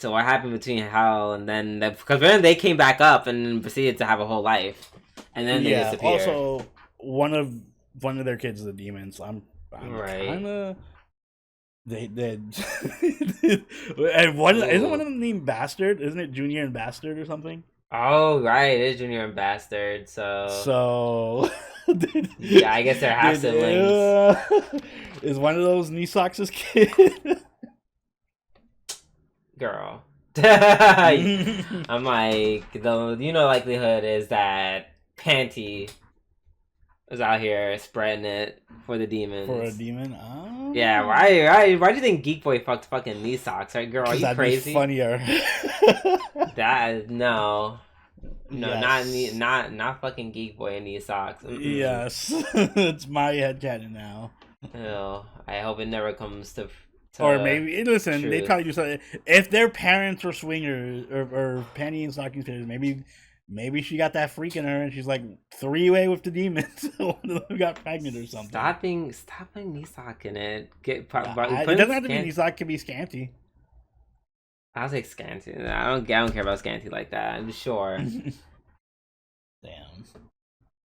Speaker 1: so what happened between hell and then because then they came back up and proceeded to have a whole life, and then they disappeared.
Speaker 2: Also, one of their kids is a demon, so I'm
Speaker 1: right.
Speaker 2: Kind of. They and isn't one of them named Bastard? Isn't it Junior and Bastard or something?
Speaker 1: Oh right, it is Junior and Bastard. So
Speaker 2: yeah,
Speaker 1: I guess they're half siblings.
Speaker 2: Is one of those Nisox's kid?
Speaker 1: Girl. I'm like, the likelihood is that Panty is out here spreading it for the demons.
Speaker 2: For a demon? Oh.
Speaker 1: Yeah, why do you think Geek Boy fucked fucking knee socks? Right, girl, are you crazy?
Speaker 2: Be funnier.
Speaker 1: No,
Speaker 2: yes.
Speaker 1: not fucking Geek Boy and knee socks.
Speaker 2: Yes, it's my headcanon now.
Speaker 1: No, I hope it never comes to
Speaker 2: or maybe listen,
Speaker 1: truth.
Speaker 2: They probably do something. If their parents were swingers or Panty and Stocking parents, maybe she got that freak in her and she's like 3-way with the demons. One of them got pregnant or something.
Speaker 1: Stop putting Nisock in it.
Speaker 2: It doesn't have to be Nisock. It can be Scanty.
Speaker 1: I'll take Scanty. I don't care about Scanty like that. I'm sure.
Speaker 2: Damn.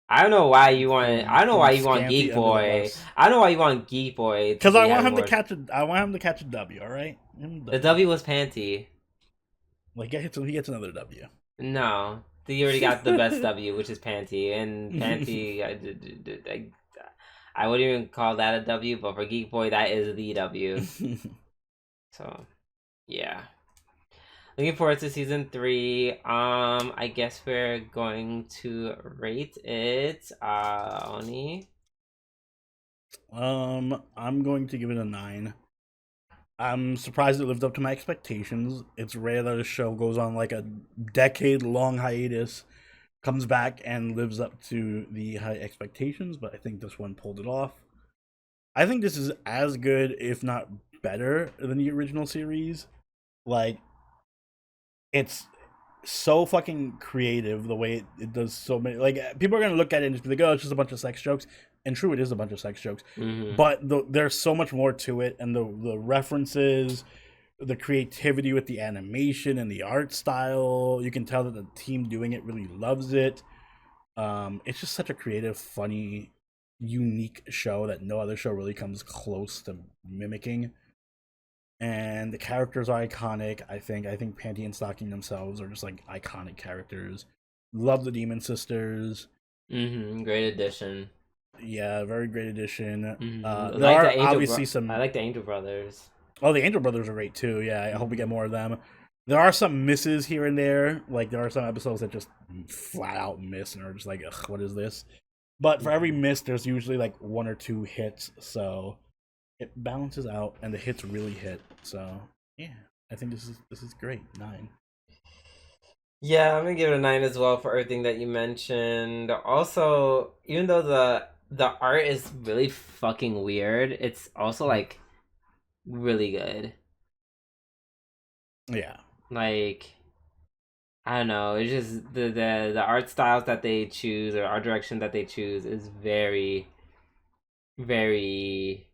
Speaker 1: I don't know why you want. I don't know why you want Geek Boy. I don't know why you want Geek Boy.
Speaker 2: Because I want him to catch a. I want him to catch a W. All right.
Speaker 1: The W was Panty.
Speaker 2: Like he gets another W.
Speaker 1: No, he already got the best W, which is Panty, and Panty. I wouldn't even call that a W, but for Geek Boy, that is the W. So, yeah. Looking forward to season 3. I guess we're going to rate it. Oni.
Speaker 2: I'm going to give it a 9. I'm surprised it lived up to my expectations. It's rare that a show goes on like a decade-long hiatus, comes back and lives up to the high expectations, but I think this one pulled it off. I think this is as good, if not better, than the original series. Like, it's so fucking creative the way it does so many. Like, people are gonna look at it and just be like, "Oh, it's just a bunch of sex jokes," and true, it is a bunch of sex jokes.
Speaker 1: Mm-hmm.
Speaker 2: But there's so much more to it, and the references, the creativity with the animation and the art style. You can tell that the team doing it really loves it. It's just such a creative, funny, unique show that no other show really comes close to mimicking. And the characters are iconic. I think Panty and Stocking themselves are just like iconic characters. Love the Demon Sisters.
Speaker 1: Mm-hmm. Great addition.
Speaker 2: Yeah, very great addition.
Speaker 1: Mm-hmm.
Speaker 2: There are obviously some.
Speaker 1: I like the Angel Brothers.
Speaker 2: Oh, the Angel Brothers are great too. Yeah, I hope we get more of them. There are some misses here and there. Like, there are some episodes that just flat out miss and are just like, ugh, what is this? But for every miss, there's usually like one or two hits, so it balances out, and the hits really hit. So yeah, I think this is great. 9.
Speaker 1: Yeah, I'm gonna give it a 9 as well for everything that you mentioned. Also, even though the art is really fucking weird, it's also like really good.
Speaker 2: Yeah.
Speaker 1: Like, I don't know, it's just the art styles that they choose, or art direction that they choose, is very, very,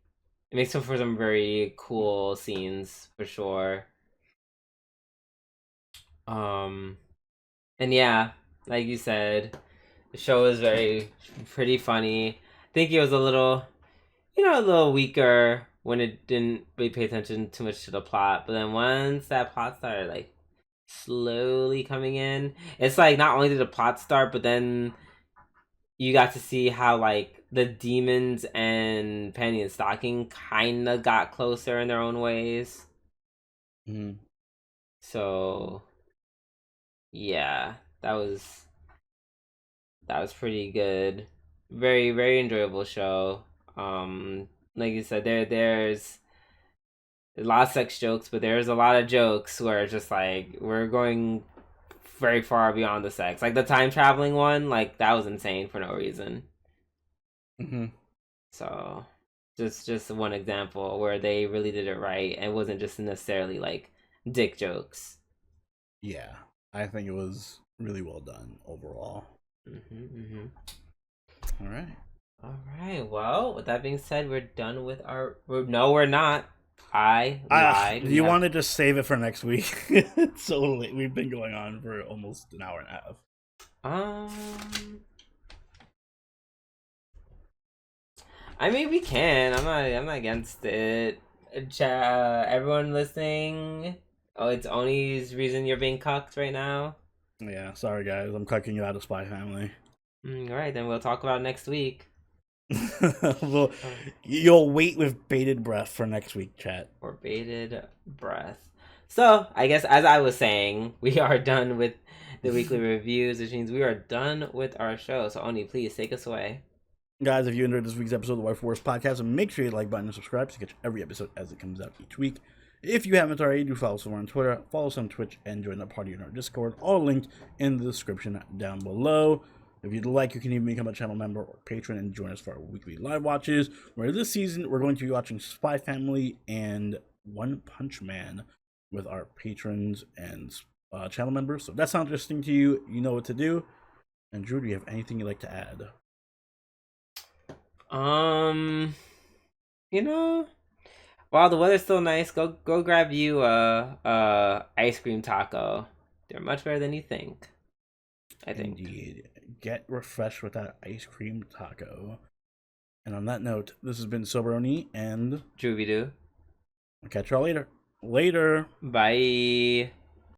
Speaker 1: it makes for some very cool scenes for sure. And yeah, like you said, the show is pretty funny. I think it was a little, a little weaker when it didn't really pay attention too much to the plot. But then once that plot started like slowly coming in, it's like not only did the plot start, but then you got to see how like the demons and Penny and Stocking kind of got closer in their own ways.
Speaker 2: Mm-hmm.
Speaker 1: So yeah, that was pretty good. Very, very enjoyable show. Like you said, there's a lot of sex jokes, but there's a lot of jokes where it's just like we're going very far beyond the sex. Like the time traveling one, like that was insane for no reason.
Speaker 2: Mm-hmm.
Speaker 1: So just one example where they really did it right and wasn't just necessarily like dick jokes.
Speaker 2: Yeah, I think it was really well done overall. All right.
Speaker 1: All right. Well, with that being said, we're done with our. No, we're not. I lied.
Speaker 2: You want to just save it for next week? It's so late. We've been going on for almost an hour and a half.
Speaker 1: I mean, we can. I'm not against it. Everyone listening. Oh, it's Oni's reason you're being cucked right now.
Speaker 2: Yeah, sorry guys. I'm cucking you out of Spy Family.
Speaker 1: All right, then we'll talk about it next week.
Speaker 2: Well, you'll wait with bated breath for next week, chat.
Speaker 1: Or bated breath. So, I guess as I was saying, we are done with the weekly reviews, which means we are done with our show. So, Oni, please take us away.
Speaker 2: Guys, if you enjoyed this week's episode of the Waifu Wars podcast, make sure you like button and subscribe to catch every episode as it comes out each week. If you haven't already, do follow us on Twitter, follow us on Twitch, and join the party in our Discord, all linked in the description down below. If you'd like, you can even become a channel member or patron and join us for our weekly live watches, where this season we're going to be watching Spy Family and One Punch Man with our patrons and channel members. So if that sounds interesting to you, you know what to do. And Drew, do you have anything you'd like to add?
Speaker 1: While the weather's still nice, go grab you a ice cream taco. They're much better than you think. I think.
Speaker 2: Indeed. Get refreshed with that ice cream taco. And on that note, this has been Soberoni and
Speaker 1: Juvie-doo.
Speaker 2: I'll catch y'all later. Later.
Speaker 1: Bye.